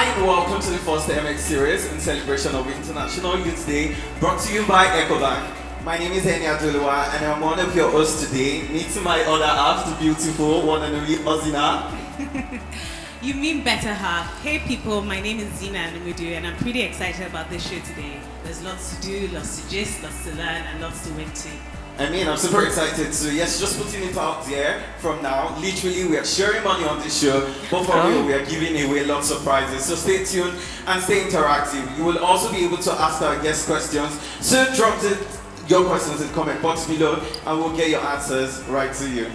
Hi and welcome to the first MX series in celebration of International Youth Day, brought to you by EcoBank. My name is Enya Duluwa and I'm one of your hosts today. Meet my other half, the beautiful one and only Ozina. You mean better half. Hey people, my name is Zina Anumudu and I'm pretty excited about this show today. There's lots to do, lots to gist, lots to learn and lots to win too. I'm super excited too. Yes, just putting it out there from now. Literally, we are sharing money on this show, but for real, we are giving away lots of prizes. So stay tuned and stay interactive. You will also be able to ask our guest questions. So drop your questions in the comment box below and we'll get your answers right to you.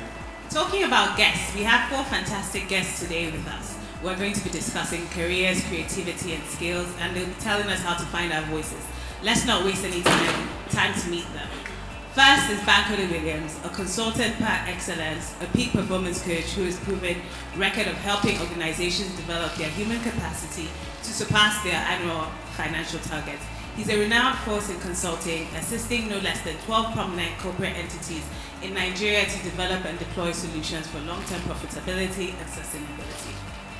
Talking about guests, we have 4 fantastic guests today with us. We're going to be discussing careers, creativity and skills, and they'll be telling us how to find our voices. Let's not waste any time to meet them. First is Bankole Williams, a consultant par excellence, a peak performance coach who has proven record of helping organizations develop their human capacity to surpass their annual financial targets. He's a renowned force in consulting, assisting no less than 12 prominent corporate entities in Nigeria to develop and deploy solutions for long-term profitability and sustainability.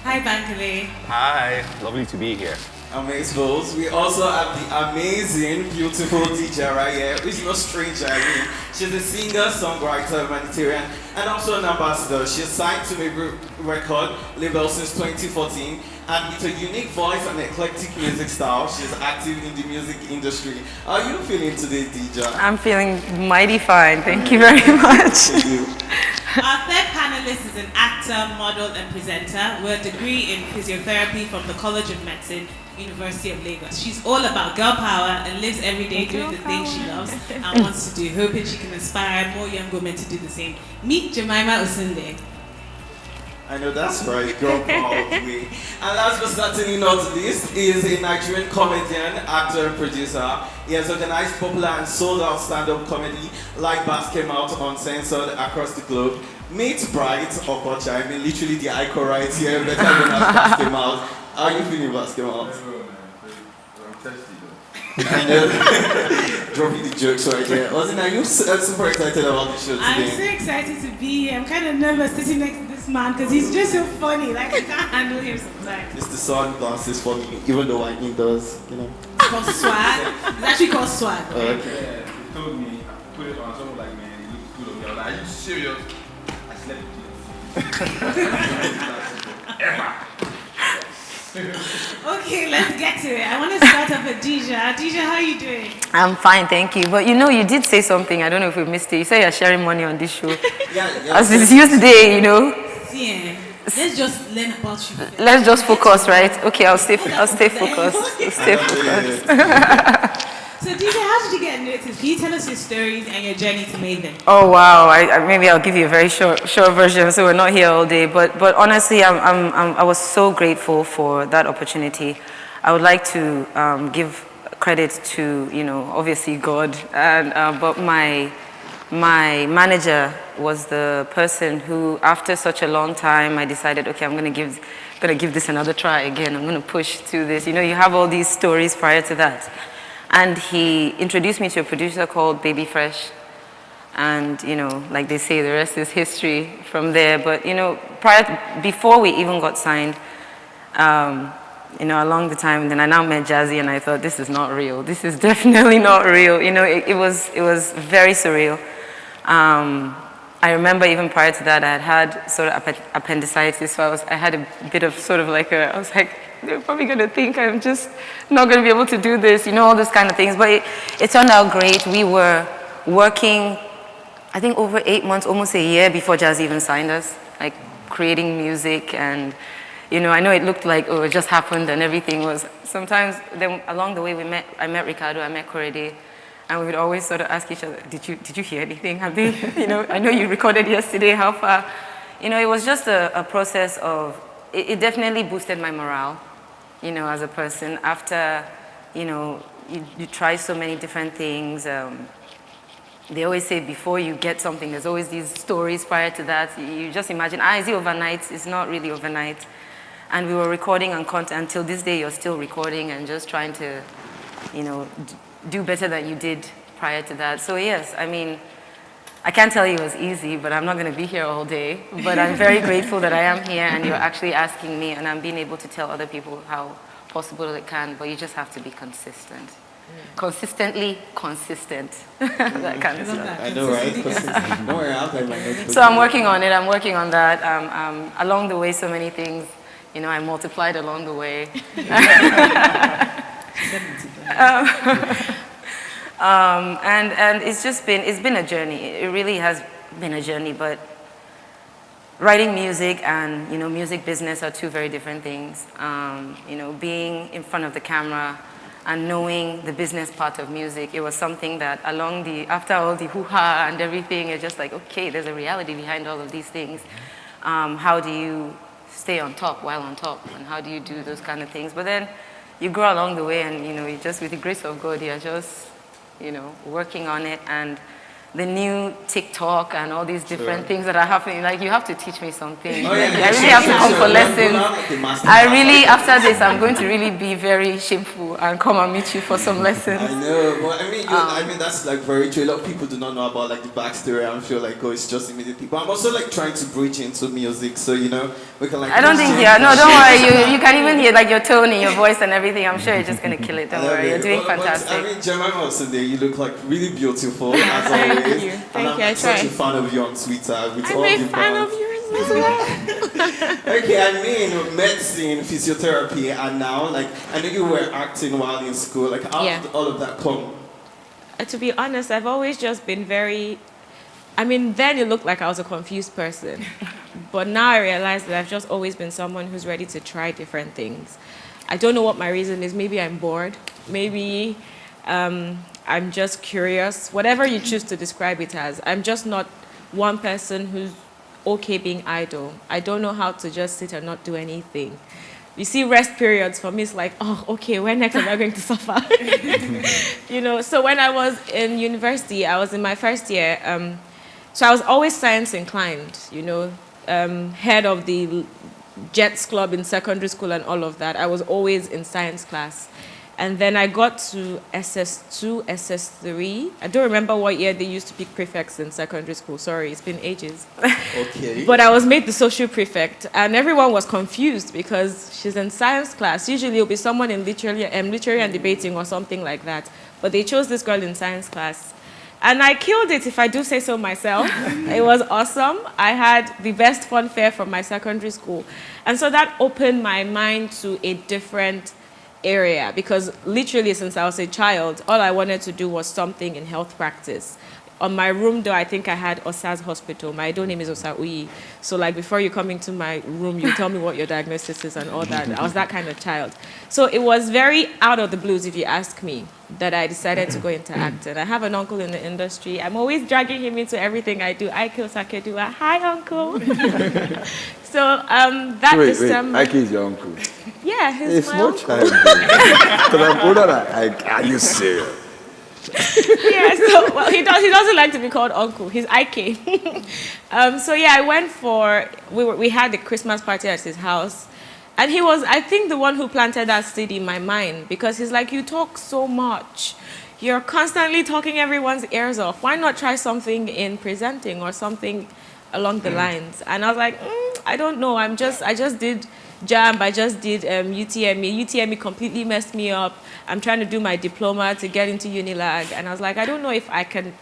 Hi, Bankole. Hi, lovely to be here. Amazeballs. We also have the amazing, beautiful DJ right here, who's no stranger. I mean, she's a singer, songwriter, humanitarian, and also an ambassador. She's signed to a record label since 2014, and with a unique voice and eclectic music style, she's active in the music industry. How are you feeling today, DJ? I'm feeling mighty fine. Thank you very much. Thank you. Our third panelist is an actor, model, and presenter with a degree in physiotherapy from the College of Medicine, University of Lagos. She's all about girl power and lives every day doing the things she loves and wants to do, hoping she can inspire more young women to do the same. Meet Jemima Osunde. I know that's right, girl power all the way. And last but certainly not least is a Nigerian comedian, actor, and producer. He has organized popular and sold-out stand-up comedy like Bass came out uncensored across the globe. Meet Bright Okocha. I mean, literally the icon right here, better than as Bass came out. How are you feeling, Bass came out? I'm thirsty though. I know. Dropping the jokes right here. Wasn't you super excited about the show today? I'm so excited to be here. I'm kind of nervous sitting next to this man because he's just so funny. Like, I can't handle him sometimes. It's the sunglasses for me, even though he does, you know. It's called swag. It's actually called swag. Okay. Yeah, he told me, I put it on, someone like, man, it looks good on me. I was like, are you serious? I slept with you. Ever. Okay, let's get to it. I want to start off with Deja. Deja, how are you doing? I'm fine, thank you. But you know, you did say something. I don't know if we missed it. You said you're sharing money on this show. Yeah. As it's used today, you know. Yeah. Let's just learn about you. Let's just focus, right? Okay, I'll stay focused. I'll stay focused. So, Deja, how did you get noticed? Can you tell us your stories and your journey to Maven? Oh wow! Maybe I'll give you a very short version, so we're not here all day. But honestly, I was so grateful for that opportunity. I would like to give credit to obviously God, and but my manager was the person who, after such a long time, I decided, okay, I'm gonna give this another try again. I'm gonna push through this. You have all these stories prior to that. And he introduced me to a producer called Baby Fresh. And, like they say, the rest is history from there. But, before we even got signed, along the time, then I now met Jazzy and I thought, this is not real. This is definitely not real. It was very surreal. I remember even prior to that, I had sort of appendicitis. So I had a bit of sort of like I was like, they're probably going to think I'm just not going to be able to do this, all those kind of things. But it turned out great. We were working, I think, over 8 months, almost a year before Jazz even signed us, like creating music. And, I know it looked like, oh, it just happened and everything was. Sometimes then along the way I met Ricardo, I met Korede, and we would always sort of ask each other, did you hear anything? Have they, I know you recorded yesterday, how far? It was just a process of, it definitely boosted my morale. As a person, after, you try so many different things. They always say before you get something, there's always these stories prior to that. You just imagine, is it overnight? It's not really overnight. And we were recording on content. Until this day, you're still recording and just trying to, do better than you did prior to that. So yes, I I can't tell you it was easy, but I'm not going to be here all day. But I'm very grateful that I am here and you're actually asking me, and I'm being able to tell other people how possible it can, but you just have to be consistent. Consistently consistent. That kind of stuff. I know, right? Don't worry, I'll have my notebook. So I'm working on it. I'm working on that. Along the way, so many things. You know, I multiplied along the way. And it's been a journey. It really has been a journey. But writing music and music business are two very different things. Being in front of the camera and knowing the business part of music, it was something that after all the hoo-ha and everything, it's just like, okay, there's a reality behind all of these things. How do you stay on top while on top, and how do you do those kind of things? But then you grow along the way, and you just, with the grace of God, you're just working on it. And the new TikTok and all these different things that are happening, like, you have to teach me something. Oh, yeah, I really have to come for lessons. After this, I'm going to really be very shameful and come and meet you for some lessons. I know, but I mean that's like very true. A lot of people do not know about like the backstory and feel like, oh, it's just immediate people. I'm also like trying to breach into music, so we can like. I don't think no, don't worry. You can even hear like your tone in your voice and everything. I'm sure you're just gonna kill it. Don't worry, you're doing fantastic. I mean, Jemima was in there. You look like really beautiful as always. Thank you. And I'm such a fan of you on Twitter. With all I'm the a fan brands. of yours as well. Okay, I mean, medicine, physiotherapy, and now, like, I know you were acting while in school. Like, how Yeah. did all of that come? To be honest, I've always just been very... I mean, then it looked like I was a confused person. But now I realize that I've just always been someone who's ready to try different things. I don't know what my reason is. Maybe I'm bored. Maybe I'm just curious. Whatever you choose to describe it as. I'm just not one person who's okay being idle. I don't know how to just sit and not do anything. You see, rest periods for me is like, oh, okay, when next am I going to suffer? So when I was in university, I was in my first year. So I was always science inclined, head of the Jets Club in secondary school and all of that. I was always in science class. And then I got to SS2, SS3. I don't remember what year they used to pick prefects in secondary school. Sorry, it's been ages. Okay. But I was made the social prefect, and everyone was confused because she's in science class. Usually it'll be someone in literary and debating or something like that. But they chose this girl in science class. And I killed it, if I do say so myself. It was awesome. I had the best fun fair from my secondary school. And so that opened my mind to a different area, because literally since I was a child, all I wanted to do was something in health practice. On my room door, I think I had Osas Hospital. My middle name is Osauyi. So like before you come into my room, you tell me what your diagnosis is and all that. I was that kind of child. So it was very out of the blues, if you ask me, that I decided to go into acting. I have an uncle in the industry. I'm always dragging him into everything I do. Aiko Sakedua. Hi, uncle. So that December. Ike is your uncle. Yeah, he's It's my small uncle. child. Because I'm older than Ike. Are you serious? Yeah, so well, he doesn't like to be called uncle. He's Ike. So yeah, I went we had the Christmas party at his house, and he was, I think, the one who planted that seed in my mind, because he's like, you talk so much, you're constantly talking everyone's ears off. Why not try something in presenting or something along the lines? And I was like, I don't know. I just did JAMB. I just did UTME. UTME completely messed me up. I'm trying to do my diploma to get into Unilag. And I was like, I don't know if I can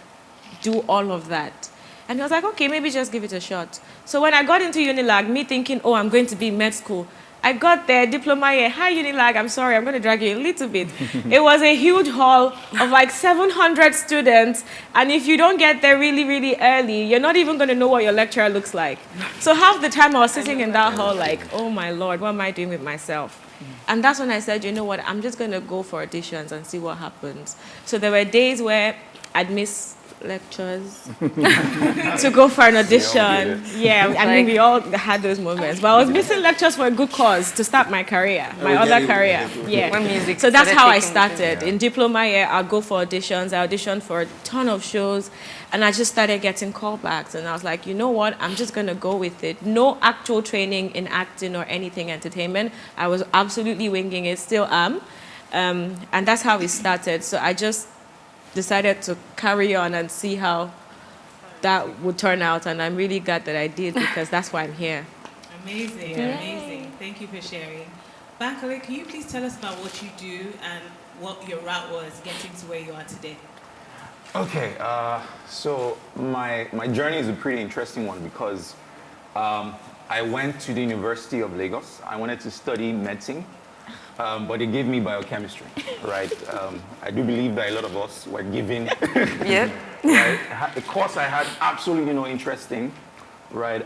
do all of that. And he was like, okay, maybe just give it a shot. So when I got into Unilag, me thinking, oh, I'm going to be in med school, I got there, diploma year. Hi, Unilag, I'm sorry, I'm going to drag you a little bit. It was a huge hall of like 700 students. And if you don't get there really, really early, you're not even going to know what your lecturer looks like. So half the time I was sitting in that hall like, oh my Lord, what am I doing with myself? And that's when I said, you know what, I'm just going to go for auditions and see what happens. So there were days where I'd miss lectures to go for an audition. Yeah, I mean, we all had those moments. But I was missing lectures for a good cause, to start my career, my other career. Yeah. When music So that's how I taking- started. In diploma year, I'll go for auditions. I auditioned for a ton of shows, and I just started getting callbacks. And I was like, you know what? I'm just going to go with it. No actual training in acting or anything entertainment. I was absolutely winging it, still am. And that's how it started. So I just decided to carry on and see how that would turn out, and I'm really glad that I did because that's why I'm here. Amazing, amazing. Thank you for sharing. Bankole, can you please tell us about what you do and what your route was getting to where you are today? Okay, so my journey is a pretty interesting one because I went to the University of Lagos. I wanted to study medicine, but they gave me biochemistry, right? I do believe that a lot of us were given Yeah. right? The course I had absolutely no interest in, right?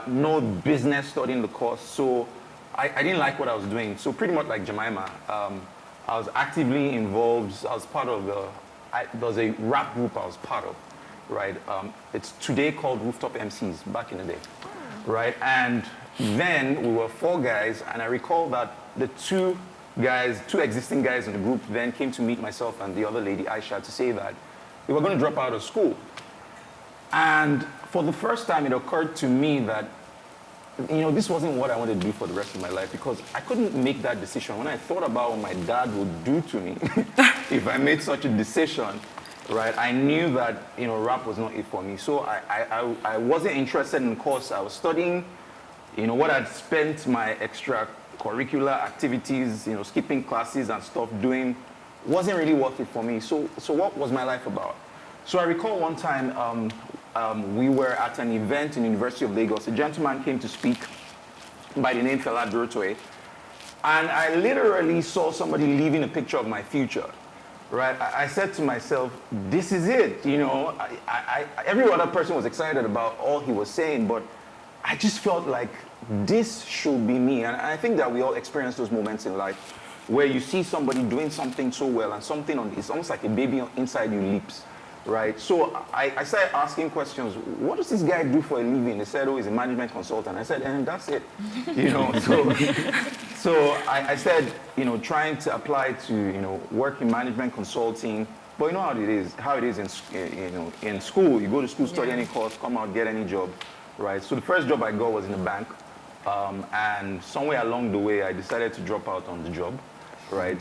No business studying the course, so I didn't like what I was doing. So pretty much like Jemima, I was actively involved. I was part of there was a rap group I was part of, right? It's today called Rooftop MCs, back in the day, right? And then we were 4 guys, and I recall that the two existing guys in the group then came to meet myself and the other lady, Aisha, to say that we were going to drop out of school. And for the first time, it occurred to me that, this wasn't what I wanted to do for the rest of my life because I couldn't make that decision. When I thought about what my dad would do to me if I made such a decision, right, I knew that, rap was not it for me. So I wasn't interested in the course I was studying. What I'd spent my extracurricular activities, skipping classes and stuff doing wasn't really worth it for me. So what was my life about? So I recall one time we were at an event in the University of Lagos. A gentleman came to speak by the name Fela Durotue. And I literally saw somebody leaving a picture of my future, right? I said to myself, this is it, every other person was excited about all he was saying, but I just felt like this should be me. And I think that we all experience those moments in life where you see somebody doing something so well and it's almost like a baby inside you leaps, right? So I started asking questions. What does this guy do for a living? They said, he's a management consultant. I said, and that's it, So I started, trying to apply to, work in management consulting. But you know how it is in school. You go to school, study any course, come out, get any job, right? So the first job I got was in a bank. And somewhere along the way, I decided to drop out on the job, right?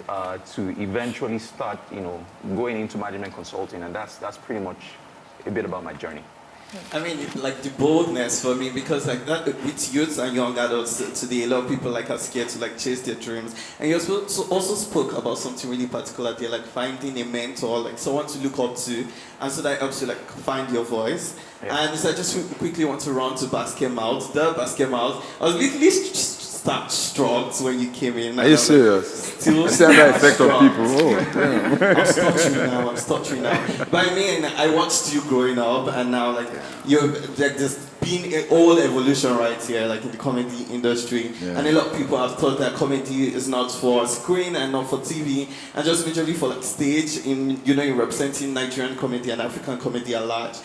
To eventually start, going into management consulting. And that's pretty much a bit about my journey. I mean, like the boldness for me, because like that with youths and young adults today, a lot of people like are scared to like chase their dreams. And you also spoke about something really particular there, like finding a mentor, like someone to look up to, and so that helps you like find your voice. Yeah. And so I just quickly want to run to Basket Mouth. The Basket Mouth, I was literally struck when you came in. Are you serious? Still that effect on people. Oh, damn. I'm stuttering now. But I mean, I watched you growing up, and now like you're like this being an whole evolution right here, like in the comedy industry. Yeah. And a lot of people have thought that comedy is not for screen and not for TV, and just majorly for like stage. You're representing Nigerian comedy and African comedy at large.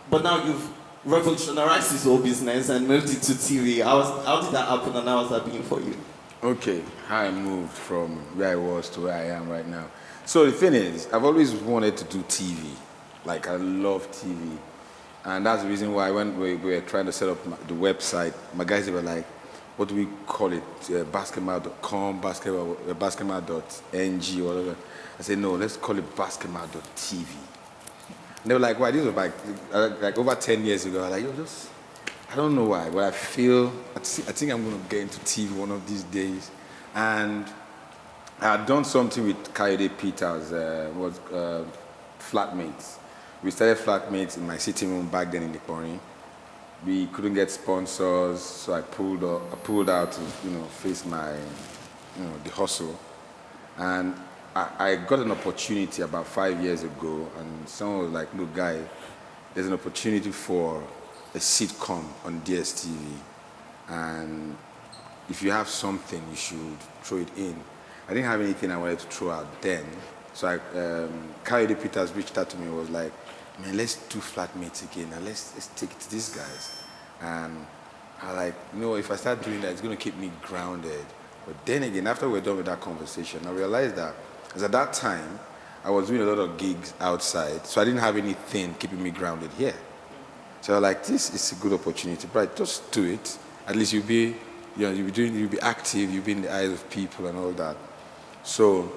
But now you've revolutionized this whole business and moved it to TV. How did that happen, and how has that been for you? Okay, how I moved from where I was to where I am right now. So the thing is, I've always wanted to do TV. Like, I love TV. And that's the reason why when we were trying to set up the website, my guys were like, what do we call it? Basketmouth.com, basketmouth.ng, or whatever. I said, no, let's call it basketmouth.tv. And they were like, why? This was like over 10 years ago. I was like, I don't know why, but I think I'm going to get into TV one of these days. And I had done something with Kayode Peters, Flatmates. We started Flatmates in my sitting room back then in Ikpori. We couldn't get sponsors, so I pulled out to, face my, the hustle. And I got an opportunity about 5 years ago, and someone was like, look, guy, there's an opportunity for a sitcom on DSTV, and if you have something, you should throw it in. I didn't have anything I wanted to throw out then, so Kayode Peters reached out to me and was like, man, let's do Flatmates again, and let's take it to these guys. And I like, if I start doing that, it's going to keep me grounded. But then again, after we're done with that conversation, I realized that, because at that time, I was doing a lot of gigs outside, so I didn't have anything keeping me grounded here. So I was like, this is a good opportunity, but just do it. At least you'll be active, you'll be in the eyes of people and all that. So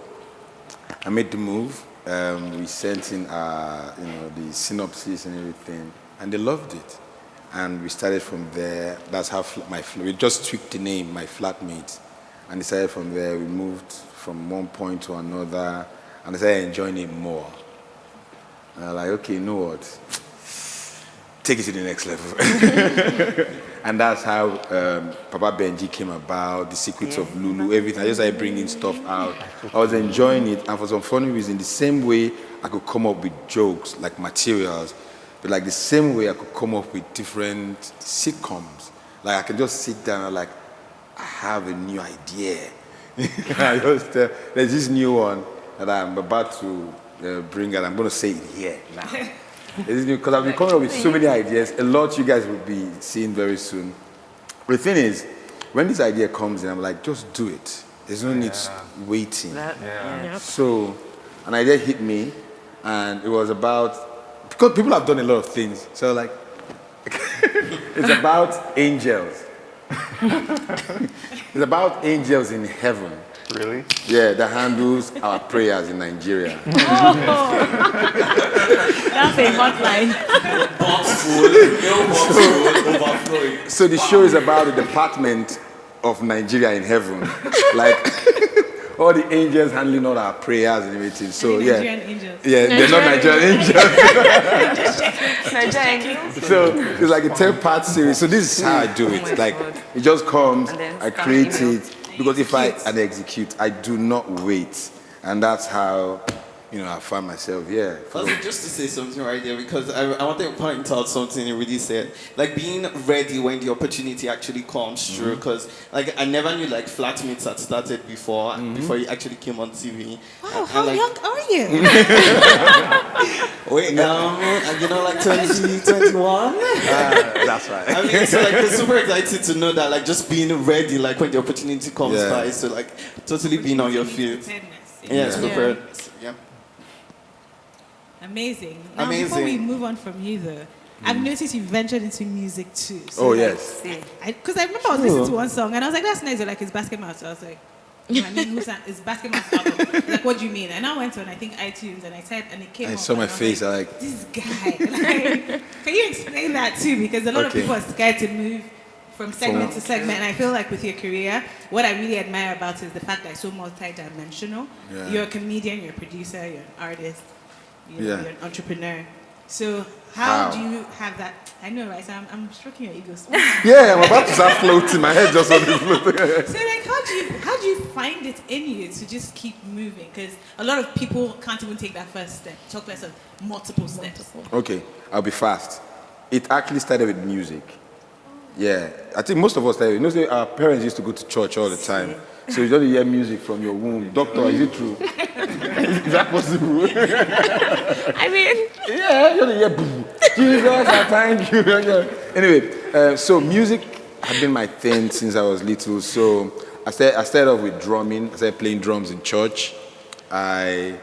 I made the move. We sent in the synopsis and everything, and they loved it. And we started from there. That's how we just tweaked the name, My Flatmates. And decided from there, we moved from one point to another, and I started enjoying it more. And I'm like, okay, you know what? Take it to the next level. And that's how Papa Benji came about, the secrets of Lulu, everything. I just started bringing stuff out. I was enjoying it, and for some funny reason, the same way I could come up with jokes, like materials, but like the same way I could come up with different sitcoms. Like I could just sit down and like, I have a new idea. There's this new one that I'm about to bring out. I'm going to say it here now. Because I've been coming up with so many ideas. A lot you guys will be seeing very soon. The thing is, when this idea comes in, I'm like, just do it. There's no need waiting. So an idea hit me, and it was about, because people have done a lot of things. So like, it's about angels. It's about angels in heaven. Really? Yeah, that handles our prayers in Nigeria. That's a hotline. Box full, overflowing. So the show is about the department of Nigeria in heaven. Like all the angels handling all our prayers and everything. So yeah. Nigerian angels. Yeah, they're not Nigerian angels. Nigerian. So it's like a 10-part series. So this is how I do it. Like it just comes, And then I start create email. it. Because if I execute, I do not wait. And that's how, I find myself, Also, just to say something right there, because I want to point out something you really said. Like being ready when the opportunity actually comes through. Because like I never knew like Flatmates had started before, before you actually came on TV. Wow, how young are you? Wait, like 20, 21? That's right. I mean, so like it's super excited to know that like just being ready like when the opportunity comes Yeah. by, so like totally being on your feet. Preparedness. Yes, prepared. Yeah. Amazing. Now, before we Amazing. move on from you, though, I've noticed you ventured into music too. So Oh, like, yes. Because I remember I was listening to one song and I was like, that's nice. They're like, it's Basket Mouth. So I was like, I mean, who's that? It's Basket Mouth album. Like, what do you mean? And I went on, I think, iTunes and I typed and it came I up. saw my and I was face, like, I like, this guy. Like, can you explain that too? Because a lot of Okay. people are scared to move from segment to segment. And I feel like with your career, what I really admire about it is the fact that it's so multi-dimensional. Yeah. You're a comedian, you're a producer, you're an artist, you're Yeah. an entrepreneur. So how Wow. do you have that? I know, right? So I'm stroking your ego. So yeah, I'm about to start floating. My head just started floating. like, how do you find it in you to just keep moving? Because a lot of people can't even take that first step. Talk less of multiple steps. Okay, I'll be fast. It actually started with music. Yeah, I think most of us started. Say our parents used to go to church all the time. So you don't hear music from your womb. Doctor, is it true? Is that possible? I mean, Yeah, you don't hear boo. Jesus, I thank you. Anyway, so music had been my thing since I was little. So I started off with drumming. I started playing drums in church. The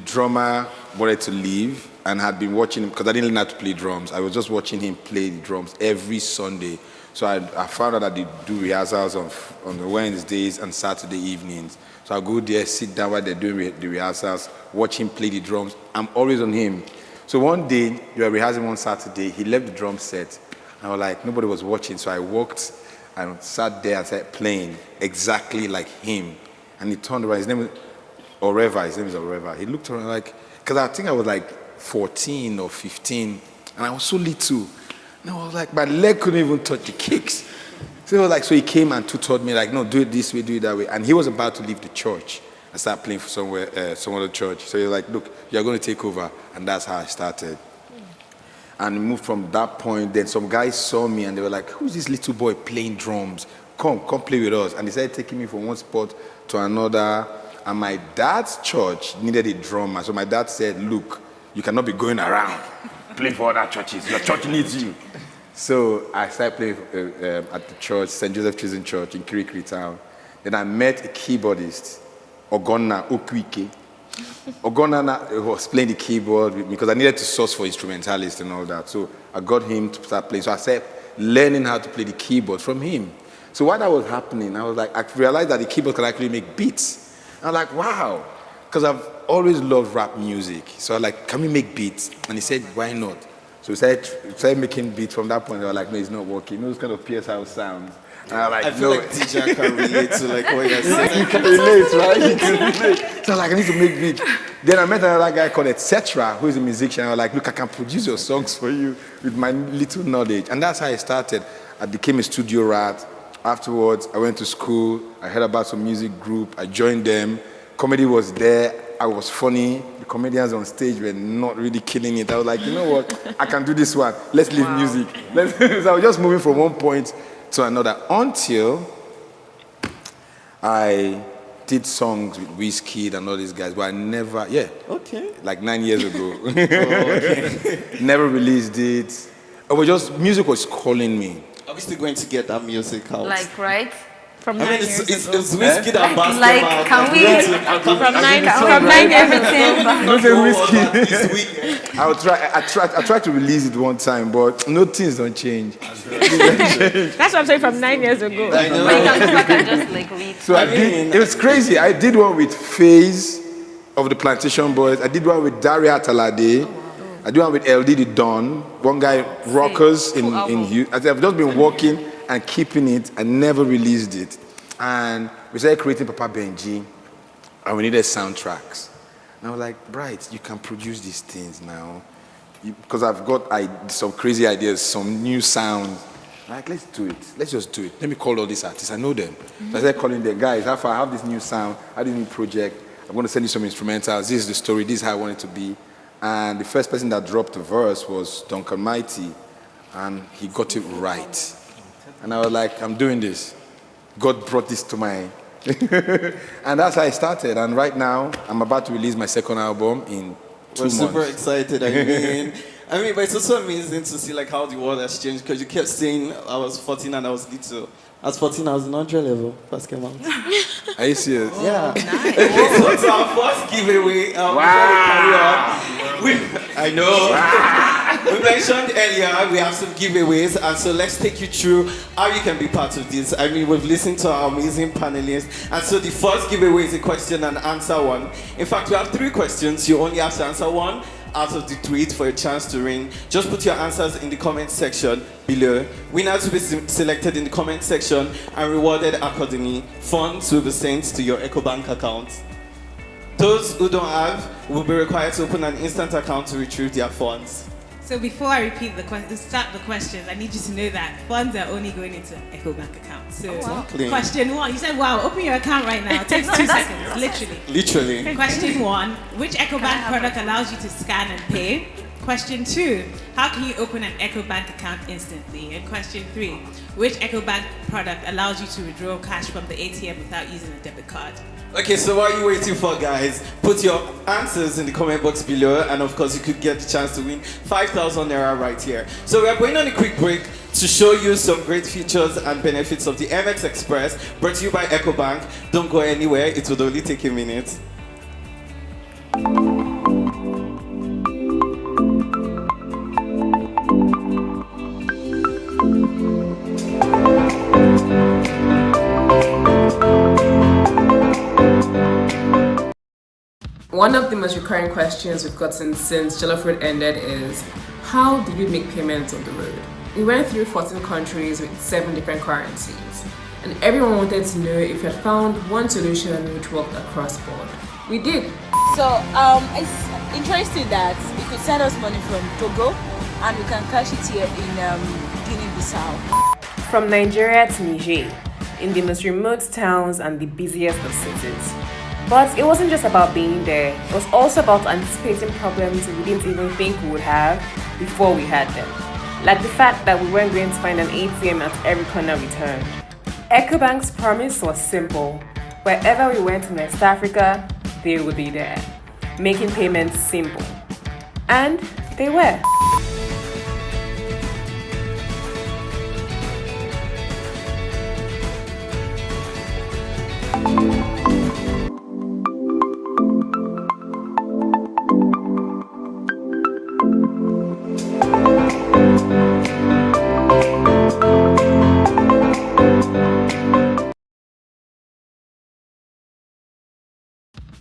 drummer wanted to leave and had been watching him because I didn't learn how to play drums. I was just watching him play the drums every Sunday. So I found out that they do rehearsals on the Wednesdays and Saturday evenings. So I go there, sit down while they're doing the rehearsals, watch him play the drums. I'm always on him. So one day, we were rehearsing one Saturday, he left the drum set. And I was like, nobody was watching. So I walked and sat there and started playing exactly like him. And he turned around, his name is Oreva. He looked around like, because I think I was like 14 or 15, and I was so little. And I was like, my leg couldn't even touch the kicks. So he came and tutored me, like, no, do it this way, do it that way. And he was about to leave the church and start playing for some other church. So he was like, look, you're going to take over. And that's how I started. And moved from that point. Then some guys saw me and they were like, who's this little boy playing drums? Come play with us. And they started taking me from one spot to another. And my dad's church needed a drummer. So my dad said, look, you cannot be going around playing for other churches. Your church needs you. So I started playing at the church, St. Joseph Children's Church in Kirikiri Town. Then I met a keyboardist, Ogonna Okuike. Ogonna was playing the keyboard with me because I needed to source for instrumentalists and all that. So I got him to start playing. So I started learning how to play the keyboard from him. So while that was happening, I was like, I realized that the keyboard can actually make beats. I was like, wow. Because I've always loved rap music. So I was like, can we make beats? And he said, why not? So we started making beats from that point. They were like, no, it's not working. Those kind of PSL sounds. And I was like, I feel no. like DJ can relate to like what you're saying. You can relate, right? You can relate. So I was like, I need to make beats. Then I met another guy called Etc., who is a musician. I was like, look, I can produce your songs for you with my little knowledge. And that's how I started. I became a studio rat. Afterwards, I went to school. I heard about some music group. I joined them. Comedy was there. I was funny. The comedians on stage were not really killing it. I was like, you know what? I can do this one. Let's leave music. So I was just moving from one point to another until I did songs with Wizkid and all these guys, but I never, Okay. like 9 years ago. Never released it. It was just, music was calling me. Are we still going to get that music out? Like, right? From I 9 mean, years it's ago. Wizkid and basketball. Like, can we? From 9 From 9 everything. No, say Wizkid. This weekend. I tried to release it one time, but no things don't change. That's what I'm saying, from 9 years ago. I know. But you can go back and just like read. So I did, it was crazy. I did one with FaZe of the Plantation Boys. I did one with Daria Talade. I did one with LD the Don. One guy, Rockers in Houston. I've just been working and keeping it. I never released it. And we started creating Papa Benji. And we needed soundtracks. And I was like, Bright, you can produce these things now. Because I've got some crazy ideas, some new sounds. Like, let's do it. Let's just do it. Let me call all these artists. I know them. So I started calling them, guys, how far I have this new sound, I have this new project. I'm going to send you some instrumentals. This is the story. This is how I want it to be. And the first person that dropped the verse was Duncan Mighty. And he got it right. And I was like, I'm doing this. God brought this to my... And that's how I started. And right now, I'm about to release my second album in 2 We're months. super excited. I mean, but it's also amazing to see like how the world has changed because you kept saying I was 14 and I was little. I was 14, I was in 100 level. First came out. Are you serious? Yeah. Okay, so it's our first giveaway. Before we carry on, I know. We mentioned earlier we have some giveaways, and so let's take you through how you can be part of this. I mean, we've listened to our amazing panelists, and so the first giveaway is a question and answer one. In fact, we have 3 questions. You only have to answer one out of the 3 for a chance to win. Just put your answers in the comment section below. Winners will be selected in the comment section and rewarded accordingly. Funds will be sent to your EcoBank account. Those who don't have will be required to open an instant account to retrieve their funds. So before I repeat start the questions, I need you to know that funds are only going into EcoBank accounts. So Exactly. question 1, you said, wow, open your account right now. It takes 2 seconds, literally. Literally. Question 1, which EcoBank product allows you to scan and pay? Question 2, how can you open an EcoBank account instantly? And question 3, which EcoBank product allows you to withdraw cash from the ATM without using a debit card? Okay, so what are you waiting for, guys? Put your answers in the comment box below, and of course, you could get the chance to win 5,000 Naira right here. So we are going on a quick break to show you some great features and benefits of the MX Express, brought to you by EcoBank. Don't go anywhere, it will only take a minute. One of the most recurring questions we've gotten since Jollof Road ended is, how did we make payments on the road? We went through 14 countries with 7 different currencies, and everyone wanted to know if we had found one solution which worked across board. We did. So it's interesting that we could send us money from Togo and we can cash it here in Guinea-Bissau. From Nigeria to Niger, in the most remote towns and the busiest of cities. But it wasn't just about being there, it was also about anticipating problems we didn't even think we would have before we had them. Like the fact that we weren't going to find an ATM at every corner we turned. EcoBank's promise was simple. Wherever we went in West Africa, they would be there, making payments simple. And they were.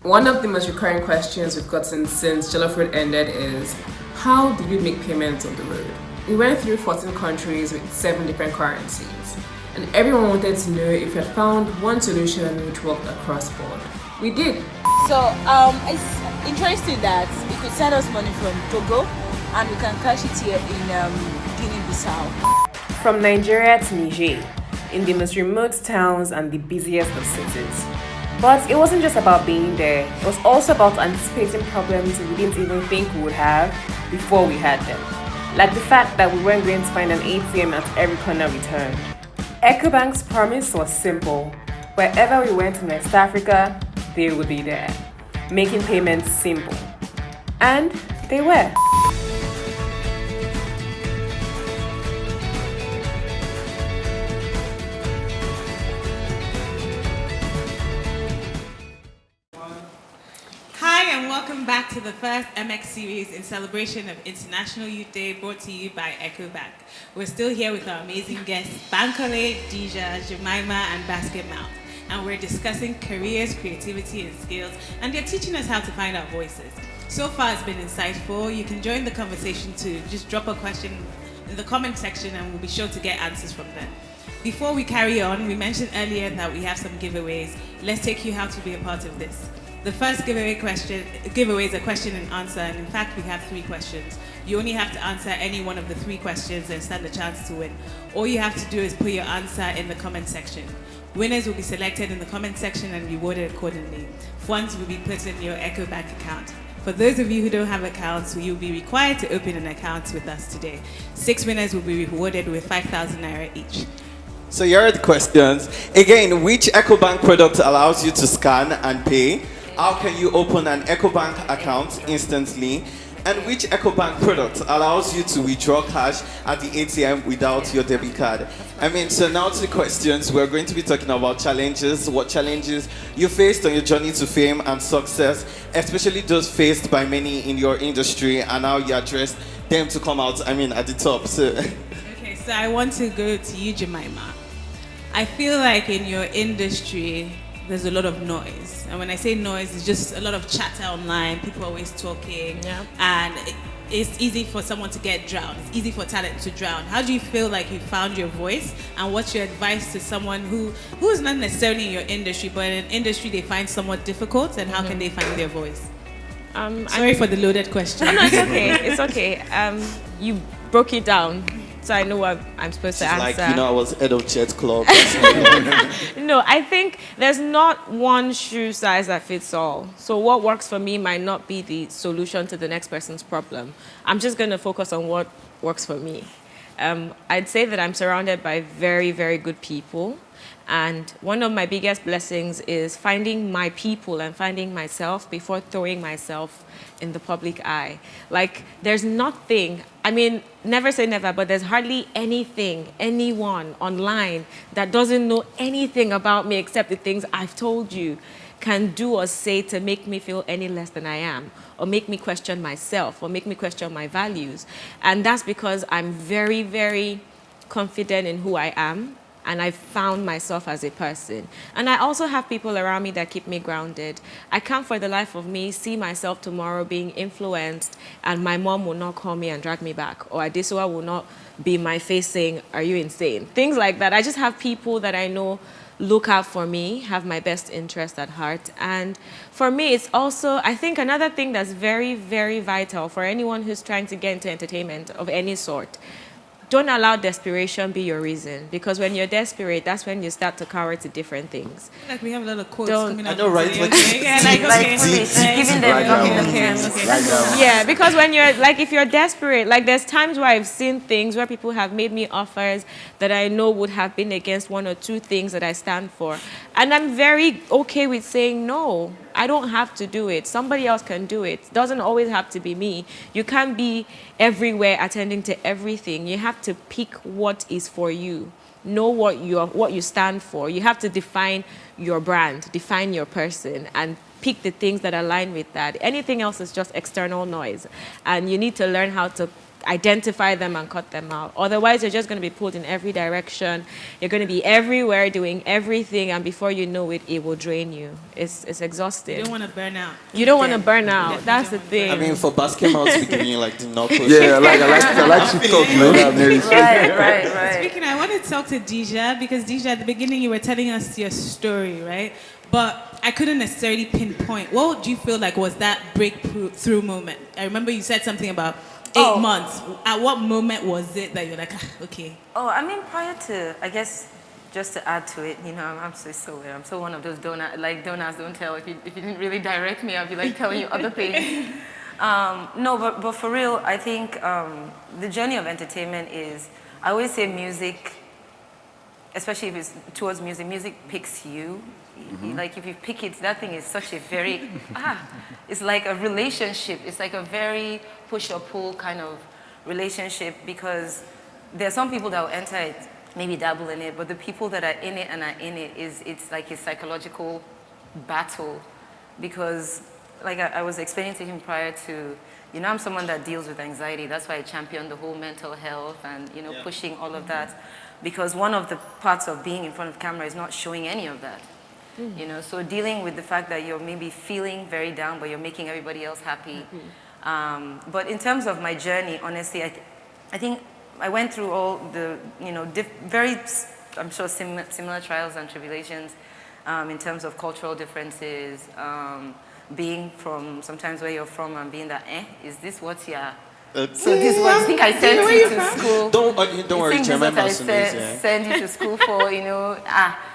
One of the most recurring questions we've gotten since Jollof Road ended is, how did we make payments on the road? We went through 14 countries with 7 different currencies, and everyone wanted to know if we had found one solution which worked across board. We did. So it's interesting that we could send us money from Togo and we can cash it here in Guinea-Bissau. From Nigeria to Niger, in the most remote towns and the busiest of cities. But it wasn't just about being there, it was also about anticipating problems we didn't even think we would have before we had them. Like the fact that we weren't going to find an ATM at every corner we turned. EcoBank's promise was simple. Wherever we went in West Africa, they would be there, making payments simple. And they were. Hi and welcome back to the first MX series in celebration of International Youth Day, brought to you by EcoBank. We're still here with our amazing guests Bankole, Dija, Jemima and Basket Mouth, and we're discussing careers, creativity and skills, and they're teaching us how to find our voices. So far it's been insightful. You can join the conversation to just drop a question in the comment section and we'll be sure to get answers from them. Before we carry on, we mentioned earlier that we have some giveaways. Let's take you how to be a part of this. The first giveaway is a question and answer, and in fact we have 3 questions. You only have to answer any one of the 3 questions and stand a chance to win. All you have to do is put your answer in the comment section. Winners will be selected in the comment section and rewarded accordingly. Funds will be put in your EcoBank account. For those of you who don't have accounts, you'll be required to open an account with us today. 6 winners will be rewarded with 5,000 Naira each. So here are the questions. Again, which EcoBank product allows you to scan and pay? How can you open an EcoBank account instantly? And which EcoBank product allows you to withdraw cash at the ATM without your debit card? So now to the questions. We're going to be talking about challenges, what challenges you faced on your journey to fame and success, especially those faced by many in your industry, and how you address them to come out, at the top. Okay, so I want to go to you, Jemima. I feel like in your industry, there's a lot of noise. And when I say noise, it's just a lot of chatter online, people always talking, and it's easy for someone to get drowned. It's easy for talent to drown. How do you feel like you found your voice, and what's your advice to someone who's not necessarily in your industry, but in an industry they find somewhat difficult, and how can they find their voice? Sorry for the loaded question. No, it's okay. It's okay. You broke it down, so I know what I'm supposed to answer. Like, I was head of Jet Club. No, I think there's not one shoe size that fits all. So what works for me might not be the solution to the next person's problem. I'm just going to focus on what works for me. I'd say that I'm surrounded by very, very good people. And one of my biggest blessings is finding my people and finding myself before throwing myself in the public eye. Like, there's nothing, never say never, but there's hardly anyone online that doesn't know anything about me except the things I've told you can do or say to make me feel any less than I am, or make me question myself, or make me question my values. And that's because I'm very, very confident in who I am, and I've found myself as a person. And I also have people around me that keep me grounded. I can't for the life of me see myself tomorrow being influenced and my mom will not call me and drag me back, or Adesuwa will not be my face saying, "Are you insane?" Things like that. I just have people that I know look out for me, have my best interest at heart. And for me, it's also, I think another thing that's very, very vital for anyone who's trying to get into entertainment of any sort. Don't allow desperation be your reason, because when you're desperate, that's when you start to cower to different things. Like we have a lot of quotes coming out. I know, right? Yeah, because when you're if you're desperate, there's times where I've seen things where people have made me offers that I know would have been against 1 or 2 things that I stand for, and I'm very okay with saying no. I don't have to do it. Somebody else can do it. It doesn't always have to be me. You can't be everywhere attending to everything. You have to pick what is for you. Know what you stand for. You have to define your brand, define your person, and pick the things that align with that. Anything else is just external noise. And you need to learn how to identify them and cut them out. Otherwise, you're just going to be pulled in every direction. You're going to be everywhere doing everything, and before you know it, it will drain you. It's exhausting. You don't want to burn out. You don't want to burn out. That's the thing. I mean, for basketball to be giving you like the knuckles. Yeah, I like to talk, you know. Right. Speaking, I want to talk to Deja because Deja, at the beginning, you were telling us your story, right? But I couldn't necessarily pinpoint. What do you feel like was that breakthrough moment? I remember you said something about 8 months. At what moment was it that you're like, okay? Oh, I mean, prior to, I guess, just to add to it, you know, I'm so weird. I'm so one of those don't ask, don't tell. If you didn't really direct me, I'd be like telling you other things. No, but for real, I think the journey of entertainment is, I always say music, especially if it's towards music, music picks you. Like if you pick it, that thing is such a very, it's like a relationship. It's like a very push or pull kind of relationship, because there are some people that will enter it, maybe dabble in it, but the people that are in it and are in it, it's like a psychological battle. Because like I was explaining to him prior to, you know, I'm someone that deals with anxiety. That's why I champion the whole mental health and, you know, pushing all of that. Because one of the parts of being in front of camera is not showing any of that. You know, so dealing with the fact that you're maybe feeling very down, but you're making everybody else happy. But in terms of my journey, honestly, I think I went through all the, you know, very, I'm sure, similar trials and tribulations in terms of cultural differences, being from sometimes where you're from and being that, is this what you're... So this was, I think I sent you to school. Don't worry, I send you to school for, you know,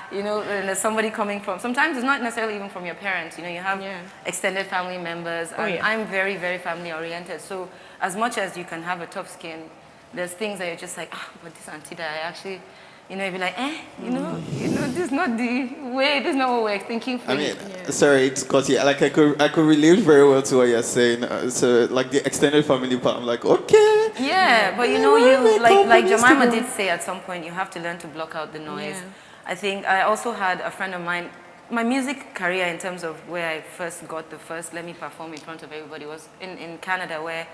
and there's somebody coming from, sometimes it's not necessarily even from your parents, you know, you have extended family members, and I'm very, very family oriented. So as much as you can have a tough skin, there's things that you're just like, but this auntie that I actually, you know, you'd be like, you know, this is not the way, this is not what we're thinking for. I mean, sorry, Scotty, like I could relate very well to what you're saying. So like the extended family part, I'm like, okay. Yeah, but you know, you like Jemima did say at some point, you have to learn to block out the noise. Yeah. I think I also had a friend of mine, my music career in terms of where I first got the first let me perform in front of everybody was in Canada, where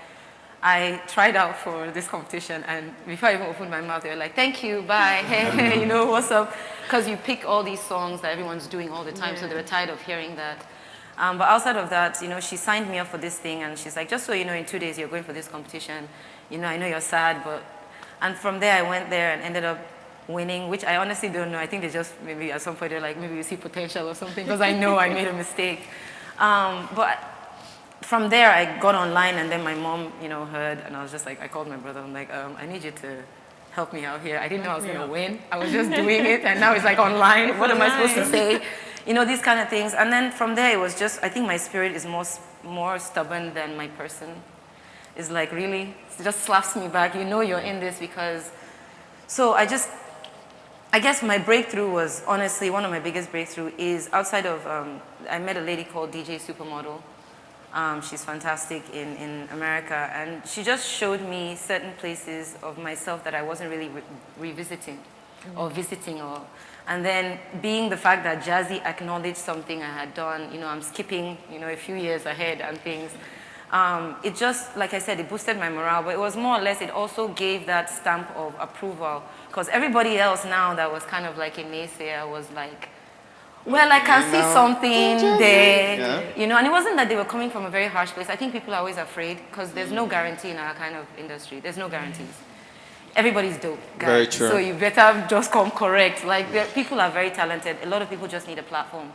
I tried out for this competition, and before I even opened my mouth, they were like, thank you, bye, hey, you know, what's up? Because you pick all these songs that everyone's doing all the time, so they were tired of hearing that. But outside of that, you know, she signed me up for this thing, and she's like, just so you know, in 2 days you're going for this competition. You know, I know you're sad, but... And from there, I went there and ended up winning, which I honestly don't know. I think they just, maybe at some point, they're like, maybe you see potential or something, because I know I made a mistake. But from there, I got online, and then my mom, you know, heard, and I was just like, I called my brother, I'm like, I need you to help me out here. I didn't know I was going to win. I was just doing it, and now it's like online. What am I supposed to say? You know, these kind of things. And then from there, it was just, I think my spirit is more stubborn than my person. It's like, really, it just slaps me back. You know you're in this because... So I guess my breakthrough was, honestly, one of my biggest breakthrough is outside of, I met a lady called DJ Supermodel. She's fantastic in America, and she just showed me certain places of myself that I wasn't really revisiting or visiting. And then being the fact that Jazzy acknowledged something I had done, you know, I'm skipping, you know, a few years ahead and things. It just, like I said, it boosted my morale, but it was more or less, it also gave that stamp of approval. Because everybody else now that was kind of like a naysayer was like, well, I can see something there, you know, and it wasn't that they were coming from a very harsh place. I think people are always afraid because there's no guarantee in our kind of industry. There's no guarantees. Everybody's dope, guys. Very true. So you better just come correct. Like, people are very talented. A lot of people just need a platform.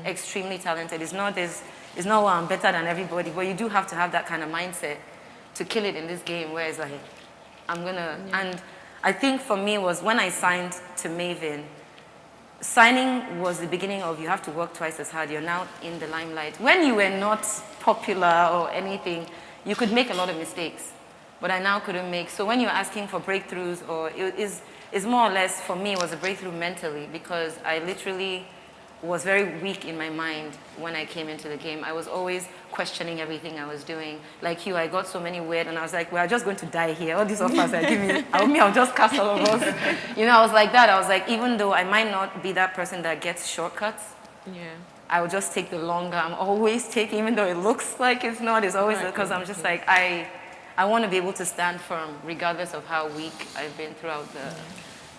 Extremely talented. It's not well, I'm better than everybody, but you do have to have that kind of mindset to kill it in this game where it's like, I'm gonna, and I think for me was when I signed to Maven, signing was the beginning of you have to work twice as hard. You're now in the limelight. When you were not popular or anything, you could make a lot of mistakes, but I now couldn't make. So when you're asking for breakthroughs, or it's more or less, for me, it was a breakthrough mentally because I literally was very weak in my mind when I came into the game. I was always questioning everything I was doing. Like you, I got so many weird, and I was like, we're just going to die here. All these offers are giving me, I'll just cast all of us. You know, I was like that. I was like, even though I might not be that person that gets shortcuts, I will just take the longer. I'm always taking, even though it looks like it's not, it's always because I'm just like, I I want to be able to stand firm regardless of how weak I've been throughout the.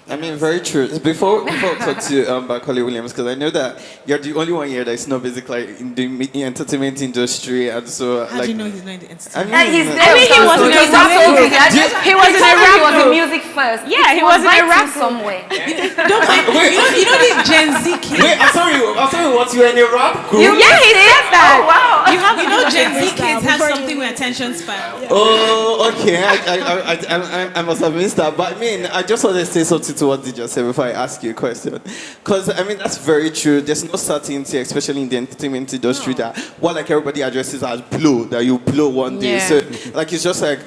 I mean, very true. Before I talk to you about Collie Williams, because I know that you're the only one here that's not basically in the entertainment industry, and so How do you know he's not in the entertainment? He's there. I mean, he was in a rap. He was in a rap He was in group. music first. Yeah, he was in a rap group. somewhere. Don't mind. You know these Gen Z kids. Wait, I'm sorry, what, you were in a rap group? Yeah, he said that. Oh, wow. You know Gen Z kids have something with attention span. Oh, okay. I must have missed that. But I mean, I just want to say something to what DJ said before I ask you a question. Because, I mean, that's very true. There's no certainty, especially in the entertainment industry, that what like everybody addresses as blow, that you blow one day. Yeah. So, like, it's just like,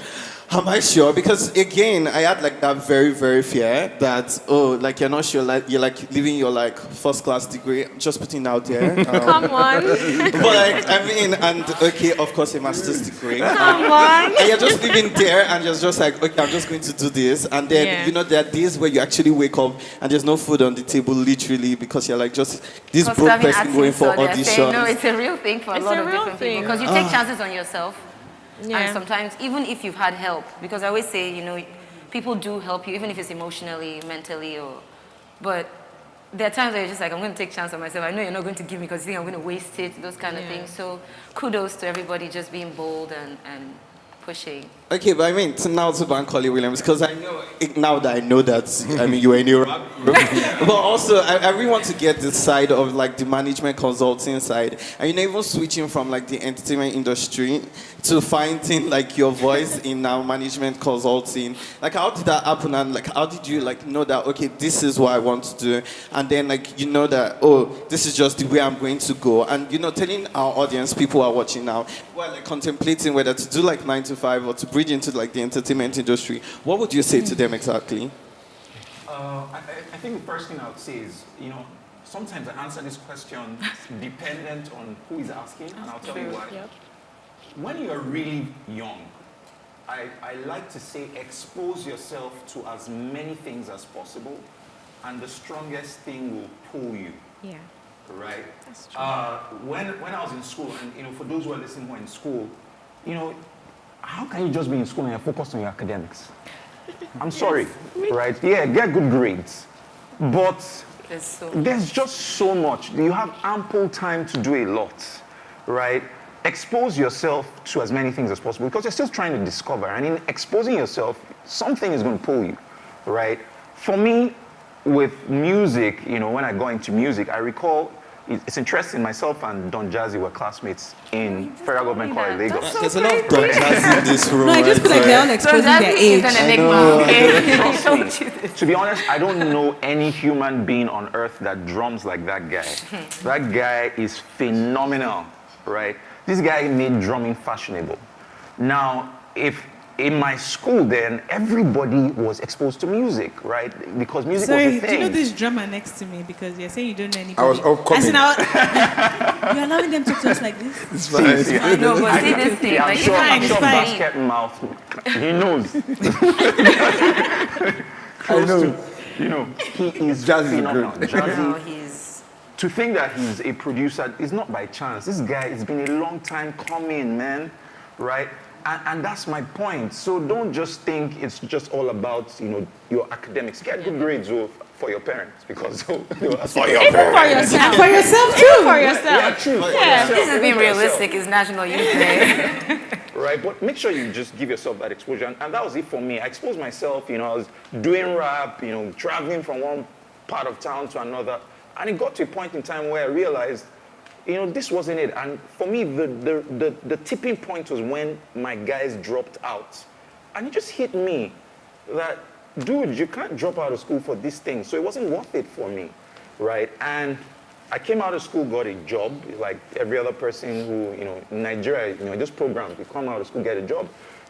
am I sure? Because again, I had like that very, very fear that, oh, like you're not sure, like you're like living your like first class degree. I'm just putting it out there. Come on. But like, I mean, and okay, of course, a master's degree. Come on. And you're just living there and you're just like, okay, I'm just going to do this. And then, Yeah. you know, there are days where you actually wake up and there's no food on the table, literally, because you're like just this Because broke having person going for artists, so they're saying, auditions. no, it's a real thing for a It's lot a of real different thing. people. Because you take chances on yourself. Yeah. And sometimes, even if you've had help, because I always say, you know, people do help you, even if it's emotionally, mentally, but there are times where you're just like, I'm going to take a chance on myself. I know you're not going to give me because you think I'm going to waste it, those kind of things. So kudos to everybody just being bold and pushing. Okay, but I mean, now to ban Collie Williams, because I know, now that I know that, I mean, you were in a rap group. But also, I really want to get this side of like the management consulting side. And you know, even switching from like the entertainment industry to finding like your voice in now management consulting. Like, how did that happen? And like, how did you like know that, okay, this is what I want to do? And then like, you know that, oh, this is just the way I'm going to go. And, you know, telling our audience, people who are watching now, who are like contemplating whether to do like 9 to 5 or to bridge into like the entertainment industry, what would you say to them exactly? I think the first thing I would say is, you know, sometimes I answer this question dependent on who is asking, and I'll tell you why. Yep. When you're really young, I like to say expose yourself to as many things as possible, and the strongest thing will pull you. Yeah. Right? That's true. When I was in school, and you know, for those who are listening who are in school, you know, how can you just be in school and you're focused on your academics? I'm sorry, right? Yeah, get good grades, but there's just so much. You have ample time to do a lot, right? Expose yourself to as many things as possible because you're still trying to discover, and in exposing yourself, something is going to pull you, right? For me, with music, you know, when I got into music, I recall, it's interesting, myself and Don Jazzy were classmates in Federal Government College, Lagos. There's a lot of Don Jazzy in this room. No, I just feel like they're all exposing their age. Is an enigma. Trust me. To be honest, I don't know any human being on earth that drums like that guy. That guy is phenomenal, right? This guy made drumming fashionable. Now, if in my school then, everybody was exposed to music, right? Because music was Sorry, the do thing. you know this drummer next to me? Because you're saying you don't know anybody. I was upcoming. You're allowing them to talk to us like this? It's fine. It's See, fine. No, but see this thing, Yeah, like I'm sure, fine, I'm it's sure fine. basket mouth, he knows. I know. You know, he is Jazzy is phenomenal. great. Jazzy, No, he's to think that he's a producer is not by chance. This guy has been a long time coming, man, right? And that's my point. So don't just think it's just all about, you know, your academics. Get good grades for your parents because for your Even for yourself. For yourself too. Even for yourself. Yeah, true. for Yeah. yourself, this is being for yourself. realistic. It's National Youth Day. Right, but make sure you just give yourself that exposure. And that was it for me. I exposed myself, you know, I was doing rap, you know, traveling from one part of town to another. And it got to a point in time where I realized, you know, this wasn't it. And for me, the tipping point was when my guys dropped out. And it just hit me that, dude, you can't drop out of school for this thing. So it wasn't worth it for me, right? And I came out of school, got a job, like every other person who, you know, in Nigeria, you know, this program, you come out of school, get a job,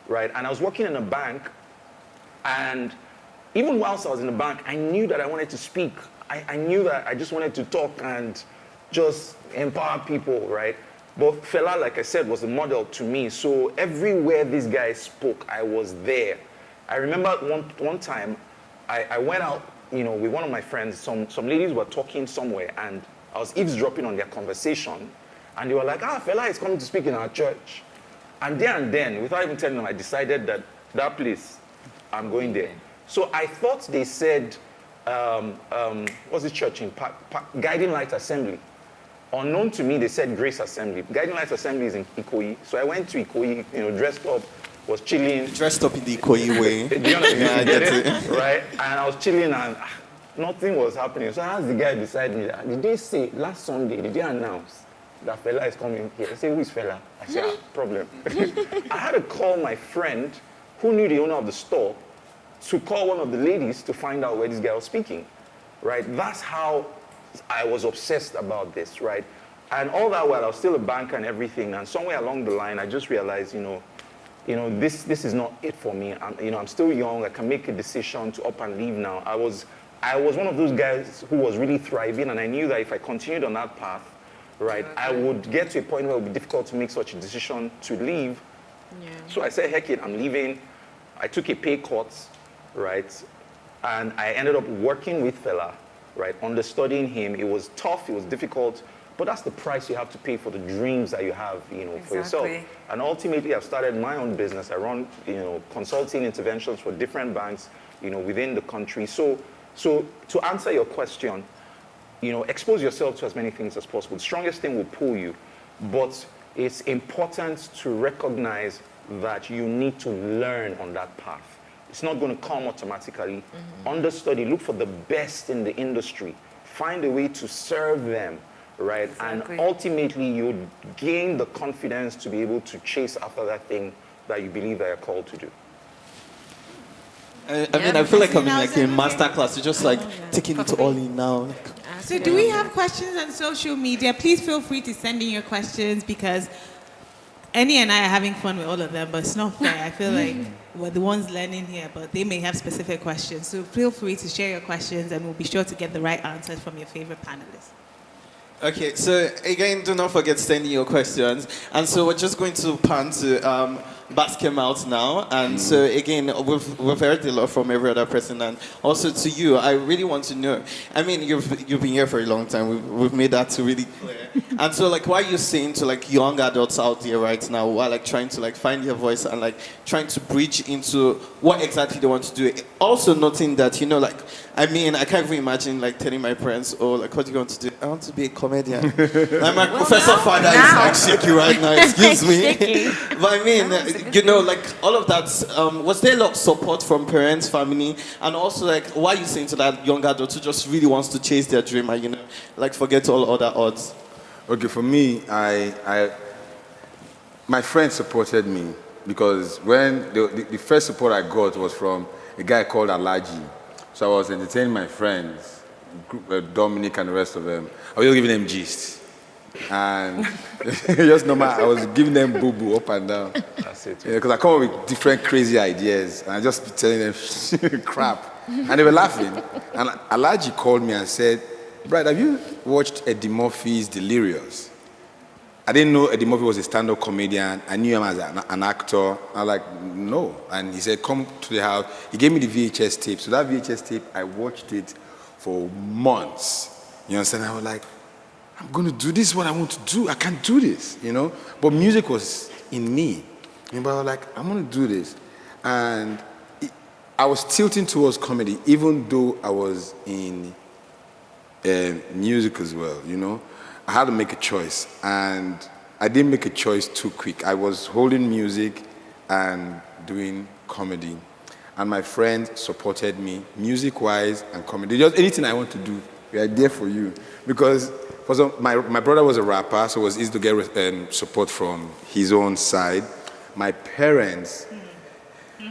right? And I was working in a bank, and even whilst I was in the bank, I knew that I wanted to speak. I knew that I just wanted to talk and just empower people, right? But Fela, like I said, was a model to me. So everywhere this guy spoke, I was there. I remember one time, I went out, you know, with one of my friends. Some ladies were talking somewhere, and I was eavesdropping on their conversation. And they were like, Fela is coming to speak in our church. And then, without even telling them, I decided that place, I'm going there. So I thought they said, what's the church in Guiding Light Assembly. Unknown to me, they said Grace Assembly. Guiding Light Assembly is in Ikoyi. So I went to Ikoyi, dressed up, was chilling. Dressed up in the Ikoyi way. Do you understand? I get it. Right? And I was chilling and nothing was happening. So I asked the guy beside me, did they say last Sunday, did they announce that fella is coming here? I said, who is fella? I said, problem. I had to call my friend who knew the owner of the store to call one of the ladies to find out where this guy was speaking. Right? That's how I was obsessed about this, right? And all that while I was still a banker and everything, and somewhere along the line, I just realized, this is not it for me. I'm still young. I can make a decision to up and leave now. I was one of those guys who was really thriving, and I knew that if I continued on that path, right, I would get to a point where it would be difficult to make such a decision to leave. Yeah. So I said, heck it, I'm leaving. I took a pay cut, right, and I ended up working with Fela. Right, understudying him. It was tough, it was difficult, but that's the price you have to pay for the dreams that you have, for yourself. And ultimately, I've started my own business. I run, consulting interventions for different banks, within the country. So to answer your question, expose yourself to as many things as possible. The strongest thing will pull you, but it's important to recognize that you need to learn on that path. It's not going to come automatically. Understudy, look for the best in the industry. Find a way to serve them, right? Exactly. And ultimately, you gain the confidence to be able to chase after that thing that you believe that you're called to do. I feel like I'm in like a master class. You're just like taking it all in now. So do we have questions on social media? Please feel free to send in your questions because Annie and I are having fun with all of them, but it's not fair. I feel like we're the ones learning here, but they may have specific questions. So feel free to share your questions and we'll be sure to get the right answers from your favorite panelists. Okay, so again, do not forget to send in your questions. And so we're just going to pan to Baskem out now. And so again, we've heard a lot from every other person. And also to you, I really want to know. I mean, you've been here for a long time. We've made that really clear. And so like, what are you saying to like young adults out there right now who are like trying to like find their voice and like trying to bridge into what exactly they want to do? Also noting that, I can't even imagine like telling my parents, oh, like what do you want to do? I want to be a comedian. Like my professor father is like shaky right now, excuse me. But I mean, like all of that, was there a lot of support from parents, family? And also like, what are you saying to that young adult who just really wants to chase their dream and, like forget all other odds? Okay, for me, my friends supported me because when the first support I got was from a guy called Alaji. So I was entertaining my friends, Dominic and the rest of them. I was just giving them gist. And just normal, I was giving them boo-boo up and down. That's it. Because I come up with different crazy ideas, and I just be telling them crap. And they were laughing. And Alaji called me and said, Brad, have you watched Eddie Murphy's Delirious? I didn't know Eddie Murphy was a stand-up comedian. I knew him as an actor. I was like, no. And he said, come to the house. He gave me the VHS tape. So that VHS tape, I watched it for months. You understand? I was like, I'm going to do this, what I want to do. I can't do this, But music was in me. But I was like, I'm going to do this. And I was tilting towards comedy, even though I was in music as well, I had to make a choice, and I didn't make a choice too quick. I was holding music and doing comedy, and my friends supported me, music-wise and comedy. Just anything I want to do, we are there for you. Because my brother was a rapper, so it was easy to get support from his own side. My parents,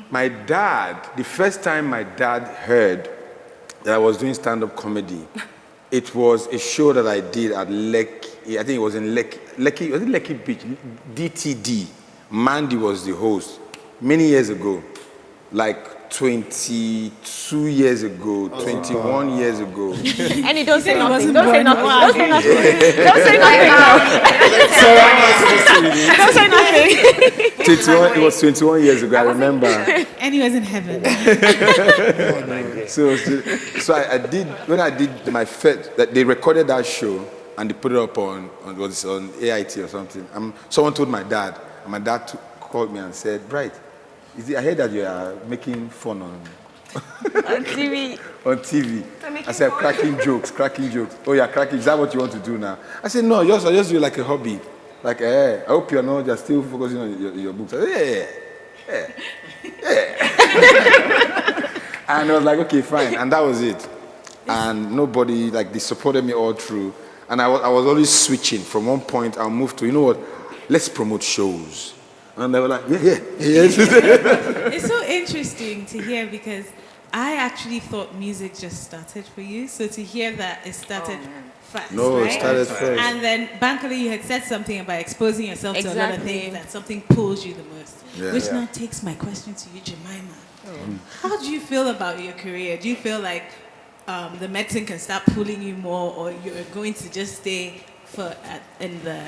my dad, the first time my dad heard that I was doing stand-up comedy, it was a show that I did at Lekki. I think it was in Lekki, was it Lekki Beach? DTD. Mandy was the host many years ago, like 22 years ago, 21 years ago. And you don't say nothing. Don't say nothing. Don't say nothing. Don't say nothing. Don't say nothing. 21, it was 21 years ago, I remember. And he was in heaven. So I did, when I did my first, they recorded that show and they put it up on AIT or something. Someone told my dad, and my dad called me and said, Bright, I heard that you are making fun on TV. on TV. I said, cracking jokes. Oh, yeah, cracking. Is that what you want to do now? I said, no, I just do it like a hobby. Like, I hope you're not just still focusing on your books. I said, and I was like, okay, fine. And that was it. And nobody, like, they supported me all through. And I was always switching. From one point, I'll move to, you know what, let's promote shows. And they were like, yeah. It's so interesting to hear because I actually thought music just started for you. So to hear that it started fast, No, right? it started first. And then Bankole, you had said something about exposing yourself to a lot of Exactly. things, that something pulls you the most. Yeah. Which Yeah. now takes my question to you, Jemima. How do you feel about your career? Do you feel like the medicine can start pulling you more, or you're going to just stay in the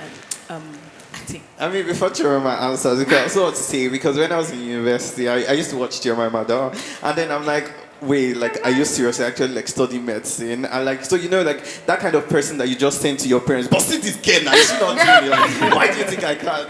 acting? I mean, before Jeremiah answers, I also want to say, because when I was in university, I used to watch Jeremiah Madon, and then I'm like, wait, like, are you seriously actually like studying medicine? And like, so you know, like that kind of person that you just send to your parents, but see this girl, now, she's not doing it. Like, why do you think I can't?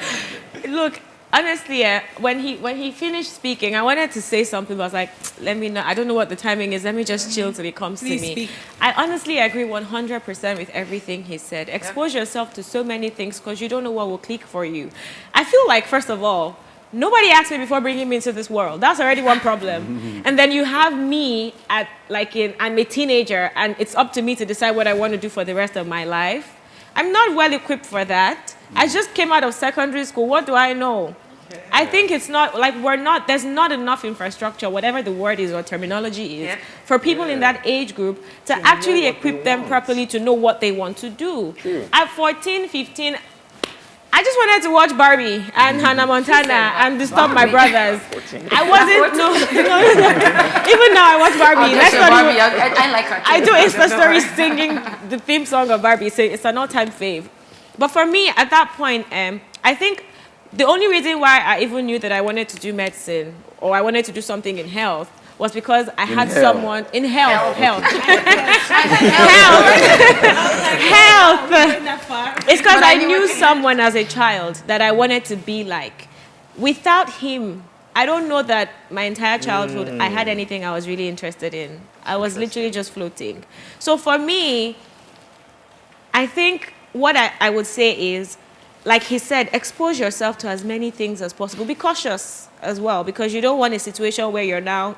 Look, honestly, when he finished speaking, I wanted to say something, but I was like, let me know. I don't know what the timing is. Let me just chill till it comes Please to me. speak. I honestly agree 100% with everything he said. Expose yourself to so many things because you don't know what will click for you. I feel like, first of all, nobody asked me before bringing me into this world. That's already one problem. And then you have me I'm a teenager, and it's up to me to decide what I want to do for the rest of my life. I'm not well equipped for that. I just came out of secondary school. What do I know? I think it's not, like, there's not enough infrastructure, whatever the word is or terminology is, for people in that age group to actually equip them properly to know what they want to do. At 14, 15, I just wanted to watch Barbie and Hannah Montana and disturb my brothers. I wasn't, no. Even now I watch Barbie. I like her too. I do Insta stories singing the theme song of Barbie, so it's an all-time fave. But for me, at that point, I think the only reason why I even knew that I wanted to do medicine or I wanted to do something in health was because I had someone in health. It's because I knew someone as a child that I wanted to be like. Without him, I don't know that my entire childhood I had anything I was really interested in. I was literally just floating. So for me, I think what I would say is, like he said, expose yourself to as many things as possible. Be cautious as well, because you don't want a situation where you're now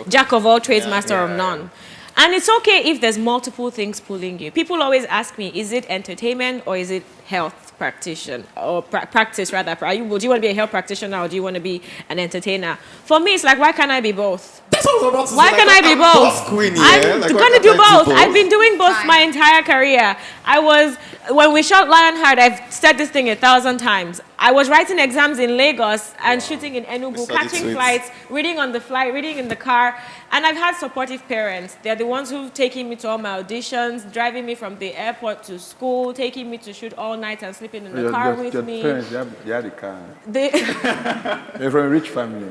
jack of all trades, master of none. And it's okay if there's multiple things pulling you. People always ask me, is it entertainment or is it health practitioner or practice rather? Do you want to be a health practitioner or do you want to be an entertainer? For me, it's like, why can't I be both? That's what I was about to Why say. can't I be both? Queen, I'm like, going to do both. I've been doing both my entire career. When we shot Lionheart, I've said this thing 1,000 times. I was writing exams in Lagos and shooting in Enugu, catching flights, reading on the flight, reading in the car. And I've had supportive parents. They're the ones who've taken me to all my auditions, driving me from the airport to school, taking me to shoot all night and sleeping in the car with me. Your parents, they have the car. You're from a rich family.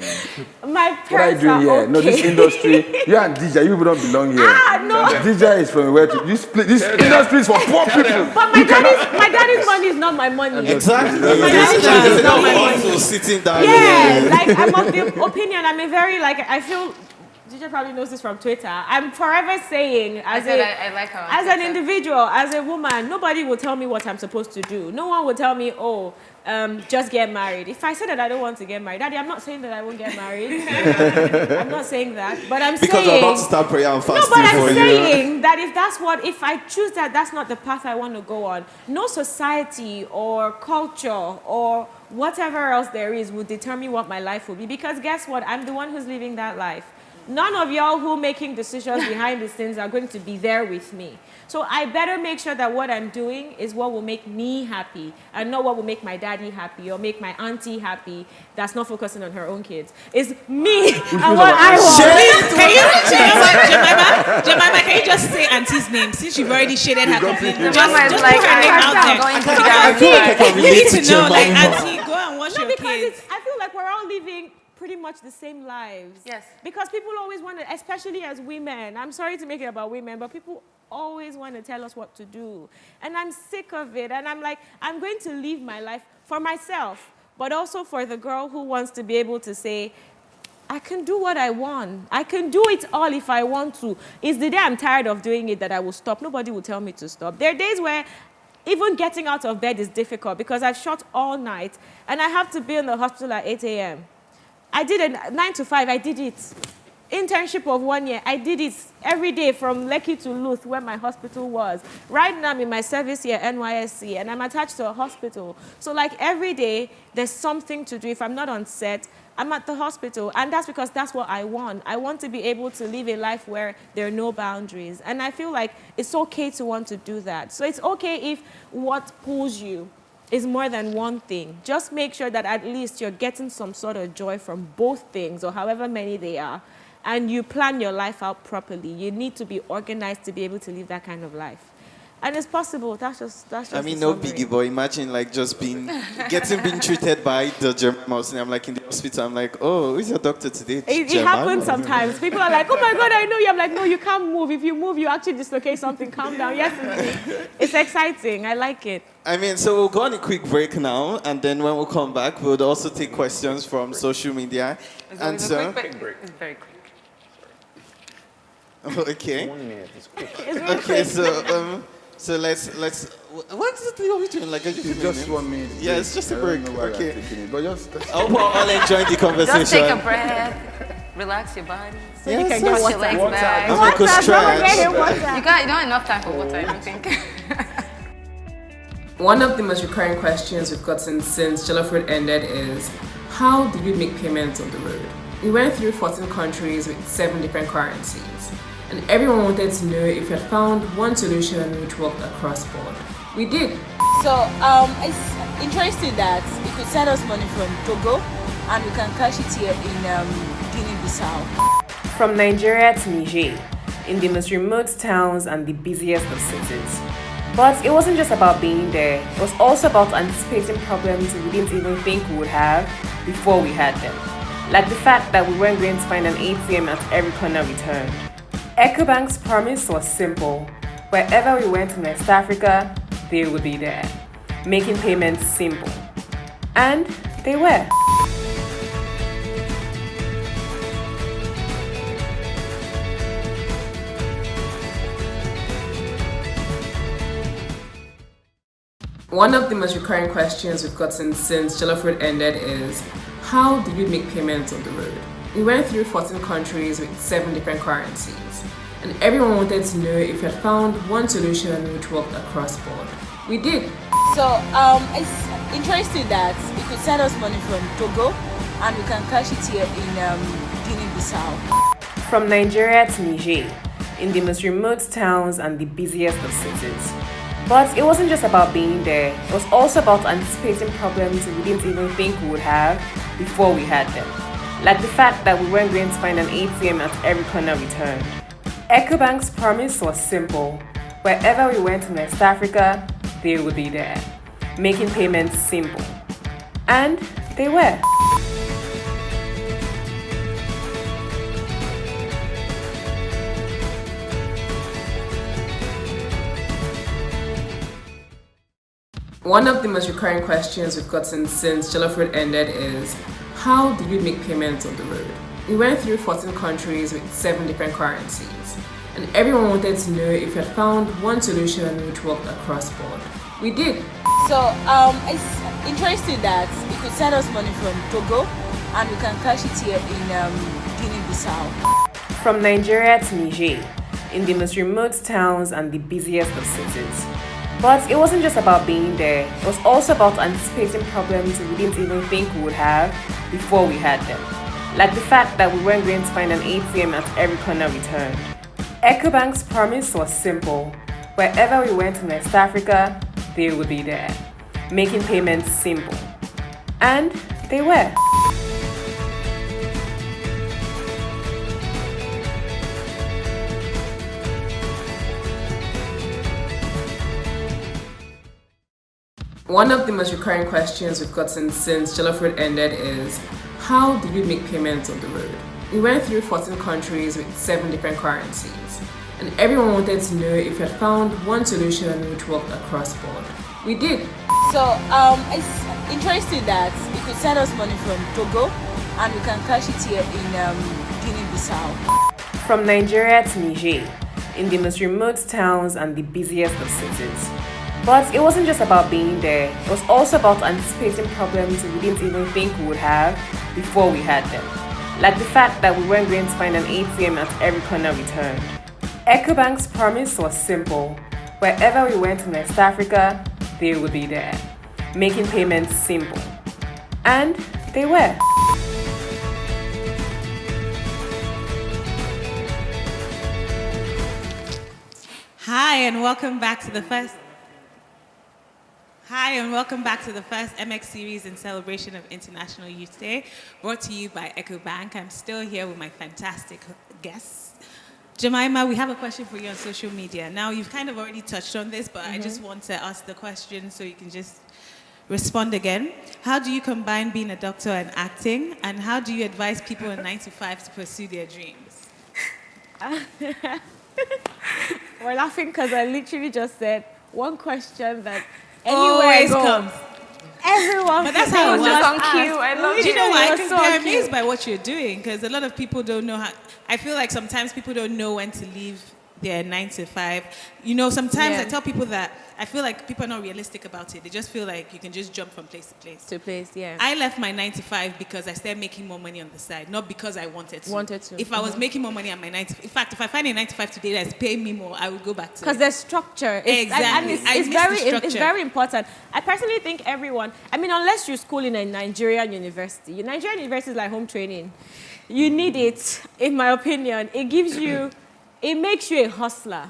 My parents what are you doing here? okay. No, this industry, you and DJ, you people don't belong here. No. DJ is from where to, this industry is for poor people. But my daddy's money is not my money. Exactly. My daddy's money is not my money. Also sitting down. Yeah, like I'm of the opinion. I'm a very I feel. DJ probably knows this from Twitter. I'm forever saying, I like her as an individual, as a woman, nobody will tell me what I'm supposed to do. No one will tell me, just get married. If I say that I don't want to get married, Daddy, I'm not saying that I won't get married. I'm not saying that, but I'm because saying I'm about to start prayer and fasting but I'm for you. saying that if I choose that, that's not the path I want to go on. No society or culture or whatever else there is will determine what my life will be. Because guess what? I'm the one who's living that life. None of y'all who making decisions behind the scenes are going to be there with me. So I better make sure that what I'm doing is what will make me happy and not what will make my daddy happy or make my auntie happy that's not focusing on her own kids. It's me and what I want. Can you, Jemima, can you just say auntie's name since you've already shaded her completely? Just put her name out there. You need to know, like, auntie, go and watch your kids. I feel like we're all living pretty much the same lives. Yes. Because people always want to, especially as women, I'm sorry to make it about women, but people always want to tell us what to do. And I'm sick of it. And I'm like, I'm going to live my life for myself. but also for the girl who wants to be able to say, I can do what I want. I can do it all if I want to. It's the day I'm tired of doing it that I will stop. Nobody will tell me to stop. There are days where even getting out of bed is difficult because I've shot all night and I have to be in the hospital at 8 a.m. I did it 9 to 5, I did it. Internship of 1 year, I did it every day from Lekki to Luth, where my hospital was. Right now, I'm in my service year, NYSC, and I'm attached to a hospital. So like every day, there's something to do. If I'm not on set, I'm at the hospital, and that's because that's what I want. I want to be able to live a life where there are no boundaries, and I feel like it's okay to want to do that. So it's okay if what pulls you is more than one thing. Just make sure that at least you're getting some sort of joy from both things, or however many they are, and you plan your life out properly. You need to be organized to be able to live that kind of life. And it's possible. That's just I mean, no biggie, but imagine like just being treated by the German mouse. I'm like in the hospital. I'm like, oh, who's your doctor today? It happens sometimes. People are like, oh my God, I know you. I'm like, no, you can't move. If you move, you actually dislocate something. Calm down. Yes, it's exciting. I like it. I mean, so we'll go on a quick break now, and then when we come back, we'll also take questions from social media. And so, it's very quick. Okay. 1 minute is quick. Okay, so let's. What is it you're doing? Like, It's just 1 minute. Yeah, it's just a break. Okay. But just I hope we're all enjoying the conversation. Just take a breath, relax your body, so you can yes. get your legs back. Don't make us stretch. You don't have enough time for water, I don't think. One of the most recurring questions we've gotten since Jollof Road ended is, how did we make payments on the road? We went through 14 countries with 7 different currencies, and everyone wanted to know if we had found one solution which worked across board. We did. So it's interesting that we could send us money from Togo and we can cash it here in Guinea-Bissau. From Nigeria to Niger, in the most remote towns and the busiest of cities. But it wasn't just about being there, it was also about anticipating problems we didn't even think we would have before we had them. Like the fact that we weren't going to find an ATM at every corner we turned. EcoBank's promise was simple. Wherever we went in West Africa, they would be there, making payments simple. And they were. One of the most recurring questions we've gotten since Jollof Road ended is, how did we make payments on the road? We went through 14 countries with 7 different currencies, and everyone wanted to know if we had found one solution which worked across board. We did. So it's interesting that we could send us money from Togo and we can cash it here in Guinea-Bissau. From Nigeria to Niger, in the most remote towns and the busiest of cities. But it wasn't just about being there, it was also about anticipating problems we didn't even think we would have before we had them. Like the fact that we weren't going to find an ATM at every corner we turned. EcoBank's promise was simple. Wherever we went in West Africa, they would be there, making payments simple. And they were. One of the most recurring questions we've gotten since Jollof Road ended is, how did we make payments on the road? We went through 14 countries with 7 different currencies, and everyone wanted to know if we had found one solution which worked across board. We did. So it's interesting that we could send us money from Togo and we can cash it here in Guinea-Bissau. From Nigeria to Niger, in the most remote towns and the busiest of cities. But it wasn't just about being there, it was also about anticipating problems we didn't even think we would have before we had them. Like the fact that we weren't going to find an ATM at every corner we turned. EcoBank's promise was simple. Wherever we went in West Africa, they would be there, making payments simple. And they were. One of the most recurring questions we've gotten since Jollof Road ended is, how did we make payments on the road? We went through 14 countries with 7 different currencies, and everyone wanted to know if we had found one solution which worked across board. We did. So it's interesting that you could send us money from Togo and we can cash it here in Guinea-Bissau. From Nigeria to Niger, in the most remote towns and the busiest of cities. But it wasn't just about being there, it was also about anticipating problems we didn't even think we would have before we had them. Like the fact that we weren't going to find an ATM at every corner we turned. EcoBank's promise was simple. Wherever we went in West Africa, they would be there, making payments simple. And they were. Hi, and welcome back to the first MX series in celebration of International Youth Day, brought to you by EcoBank. I'm still here with my fantastic guests. Jemima, we have a question for you on social media. Now, you've kind of already touched on this, but I just want to ask the question so you can just respond again. How do you combine being a doctor and acting? And how do you advise people in 9 to 5 to pursue their dreams? We're laughing because I literally just said one question that Always anywhere I go, comes. Everyone. But that's how it was was on cue. I love Do you know why? It was Because so they're cute. amazed by what you're doing. Because a lot of people don't know how. I feel like sometimes people don't know when to leave their 9 to 5. You know, sometimes I tell people that I feel like people are not realistic about it. They just feel like you can just jump from place to place. To place, yeah. I left my 9 to 5 because I started making more money on the side, not because I wanted to. If I was making more money on my 9 to 5, in fact, if I find a 9 to 5 today that's paying me more, I would go back to it. Because there's structure. Exactly. It's very important. I personally think everyone, I mean, unless you school in a Nigerian university, Nigerian university is like home training. You need it, in my opinion. It gives you, it makes you a hustler,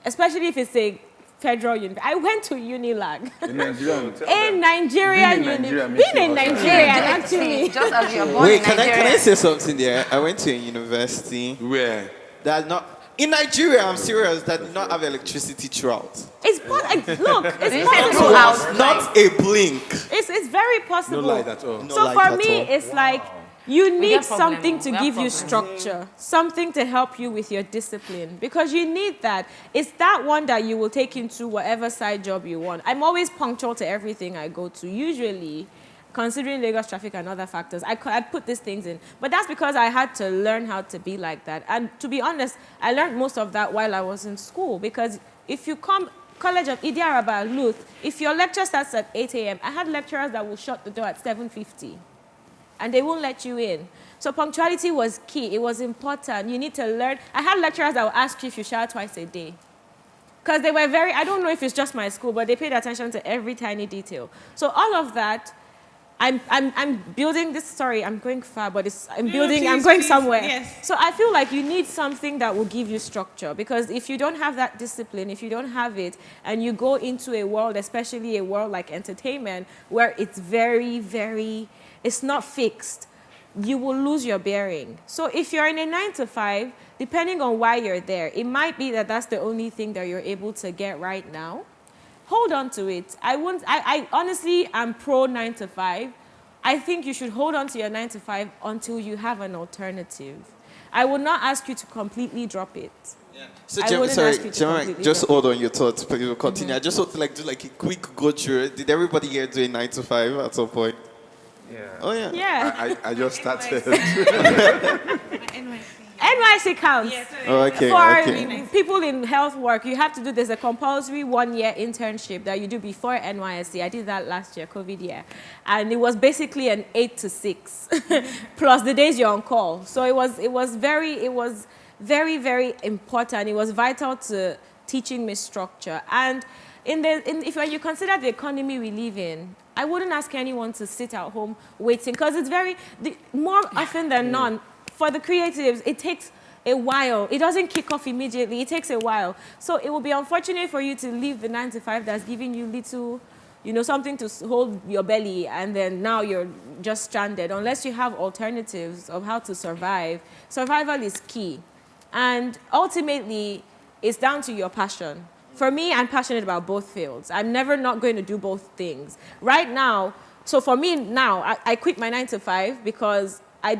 especially if it's a federal university. I went to Unilag. In Nigeria. In Nigeria, being in Nigeria, actually. Just as you're born Wait, in can Nigeria. I say something there? I went to a university Where? that not in Nigeria. I'm serious. That did not have electricity throughout. It's look, it's Central possible. House. Not a blink. It's very possible. No light at all. No So light for at me, all. it's like you need get problem. something to We have give you problem. structure, something to help you with your discipline, because you need that. It's that one that you will take into whatever side job you want. I'm always punctual to everything I go to, usually, considering Lagos traffic and other factors. I put these things in. But that's because I had to learn how to be like that. And to be honest, I learned most of that while I was in school, because if you come College of Idi Araba, Luth, if your lecture starts at 8 a.m., I had lecturers that will shut the door at 7:50. And they won't let you in. So punctuality was key. It was important. You need to learn. I had lecturers that would ask you if you shower twice a day. Because they were very, I don't know if it's just my school, but they paid attention to every tiny detail. So all of that, I'm building this, sorry, I'm going far, but I'm going somewhere. Yes. So I feel like you need something that will give you structure, because if you don't have that discipline, if you don't have it, and you go into a world, especially a world like entertainment, where it's very, very, it's not fixed, you will lose your bearing. So if you're in a 9 to 5, depending on why you're there, it might be that that's the only thing that you're able to get right now. Hold on to it. I honestly am pro 9 to 5. I think you should hold on to your 9 to 5 until you have an alternative. I would not ask you to completely drop it. So, I wouldn't ask you to Gemma, completely just drop hold on your thoughts. But you will continue. I just want to do like a quick go through. Did everybody here do a 9 to 5 at some point? Yeah. Oh yeah. Yeah. I just started. NYC counts. Oh, okay. For Okay. people in health work, you have to do, there's a compulsory 1-year internship that you do before NYSC. I did that last year, COVID year. And it was basically an 8 to 6, plus the days you're on call. So it was very, very important. It was vital to teaching me structure. And when you consider the economy we live in, I wouldn't ask anyone to sit at home waiting, because it's more often than not, for the creatives, it takes a while. It doesn't kick off immediately. It takes a while. So it will be unfortunate for you to leave the 9 to 5 that's giving you little, something to hold your belly, and then now you're just stranded. Unless you have alternatives of how to survive. Survival is key. And ultimately, it's down to your passion. For me, I'm passionate about both fields. I'm never not going to do both things. Right now, so for me now, I quit my 9 to 5 because I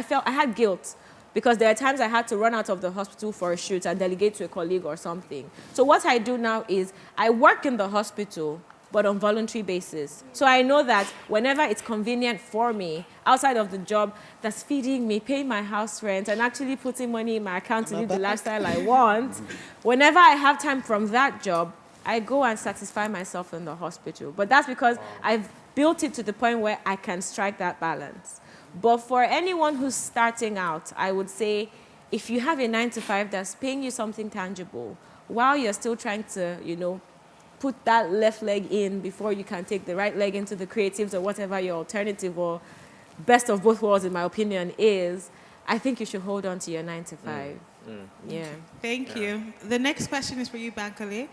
felt I had guilt, because there are times I had to run out of the hospital for a shoot and delegate to a colleague or something. So what I do now is I work in the hospital, but on voluntary basis. So I know that whenever it's convenient for me, outside of the job that's feeding me, paying my house rent, and actually putting money in my account to live the lifestyle I want, whenever I have time from that job, I go and satisfy myself in the hospital. But that's because I've built it to the point where I can strike that balance. But for anyone who's starting out, I would say, if you have a 9-to-5 that's paying you something tangible, while you're still trying to, put that left leg in before you can take the right leg into the creatives or whatever your alternative or best of both worlds, in my opinion, is, I think you should hold on to your 9-to-5. Yeah. Thank you. The next question is for you, Bankole.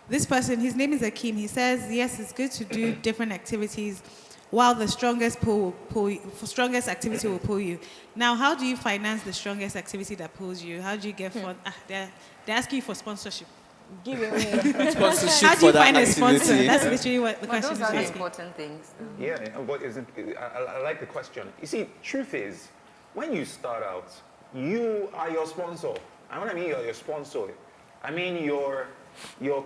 This person, his name is Akeem. He says, yes, it's good to do different activities while the strongest strongest activity will pull you. Now, how do you finance the strongest activity that pulls you? How do you get fund? They're asking you for sponsorship. Give it away. Sponsorship How do you for that find a sponsor? activity. That's literally what the But question those is are the asking. important things. Yeah, but I like the question. You see, truth is, when you start out, you are your sponsor. And when I mean you're your sponsor, I mean your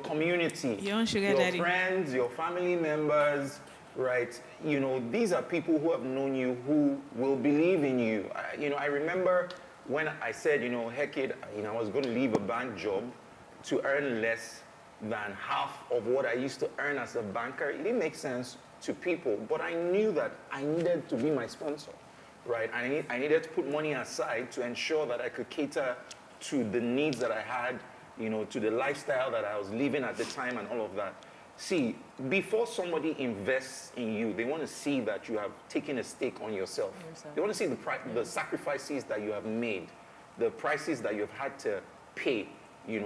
community, Your own sugar your daddy. friends, your family members, right? These are people who have known you, who will believe in you. I remember when I said, heck it, I was going to leave a bank job to earn less than half of what I used to earn as a banker. It didn't make sense to people, but I knew that I needed to be my sponsor, right? I needed to put money aside to ensure that I could cater to the needs that I had, to the lifestyle that I was living at the time and all of that. See, before somebody invests in you, they want to see that you have taken a stake on yourself. They want to see the sacrifices that you have made, the prices that you've had to pay,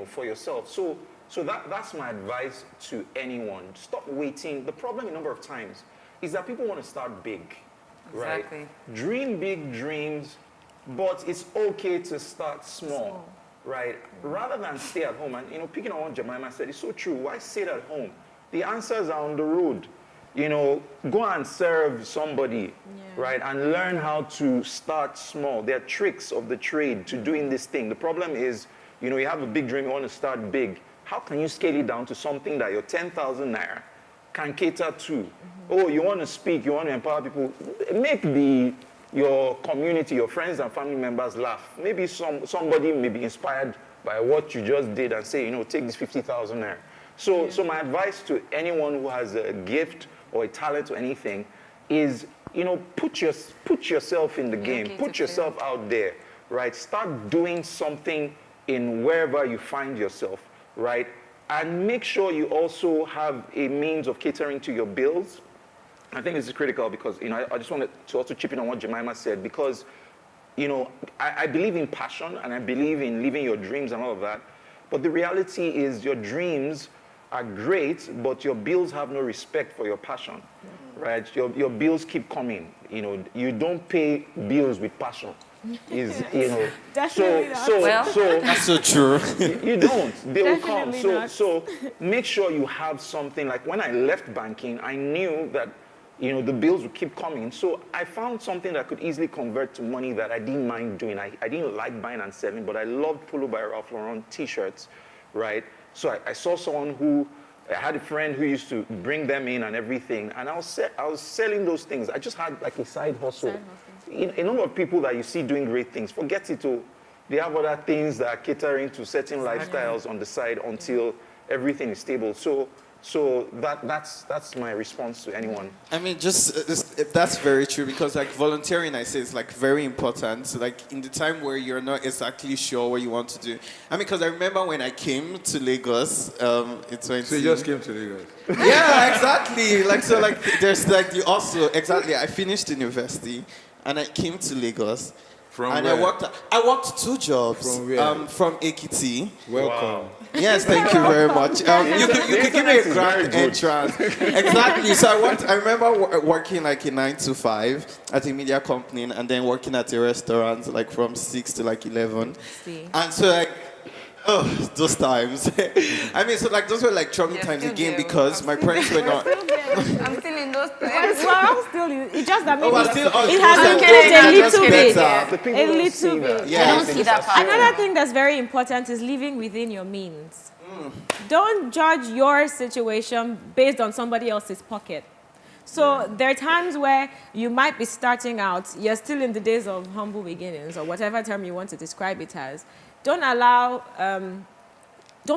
for yourself. So that's my advice to anyone. Stop waiting. The problem a number of times is that people want to start big, right? Exactly. Dream big dreams, but it's okay to start small, right? Rather than stay at home. And, picking on what Jemima said, it's so true. Why sit at home? The answers are on the road. Go and serve somebody, right? And learn how to start small. There are tricks of the trade to doing this thing. The problem is, you have a big dream, you want to start big. How can you scale it down to something that your 10,000 naira can cater to? Oh, you want to speak, you want to empower people. Make your community, your friends and family members laugh. Maybe somebody may be inspired by what you just did and say, take this 50,000 naira. So my advice to anyone who has a gift or a talent or anything is, put yourself in the game. Put yourself out there, right? Start doing something in wherever you find yourself, right? And make sure you also have a means of catering to your bills. I think this is critical because, I just wanted to also chip in on what Jemima said because, I believe in passion and I believe in living your dreams and all of that. But the reality is your dreams are great, but your bills have no respect for your passion, right? Your bills keep coming. You don't pay bills with passion. Definitely not. So That's so true. you don't. They will come. Definitely not. So make sure you have something. Like when I left banking, I knew that the bills would keep coming. So I found something that could easily convert to money that I didn't mind doing. I didn't like buying and selling, but I loved Polo by Ralph Lauren t-shirts, right? So I saw someone who I had a friend who used to bring them in and everything, and I was selling those things. I just had like a side hustle. A number of people that you see doing great things, forget it all. They have other things that are catering to certain lifestyles on the side until everything is stable. So that's my response to anyone. I mean, that's very true because like volunteering, I say, is like very important. So, like in the time where you're not exactly sure what you want to do. I mean, because I remember when I came to Lagos, it's when. So you just came to Lagos? Yeah, exactly. There's exactly. I finished university and I came to Lagos. From and where? I worked 2 jobs. From where? From Ekiti. Welcome. Yes, thank you very much. You could give me a grand entrance. Exactly. So I remember working like a 9-to-5 at a media company and then working at a restaurant like from 6 to like 11. And so like, those times. I mean, so like those were like troubled times again because my parents were not. I'm still in those times. It's just that maybe it has improved a little bit. The people A don't see little that. bit. Yeah. I don't see that part. Another thing that's very important is living within your means. Don't judge your situation based on somebody else's pocket. So there are times where you might be starting out, you're still in the days of humble beginnings or whatever term you want to describe it as. Don't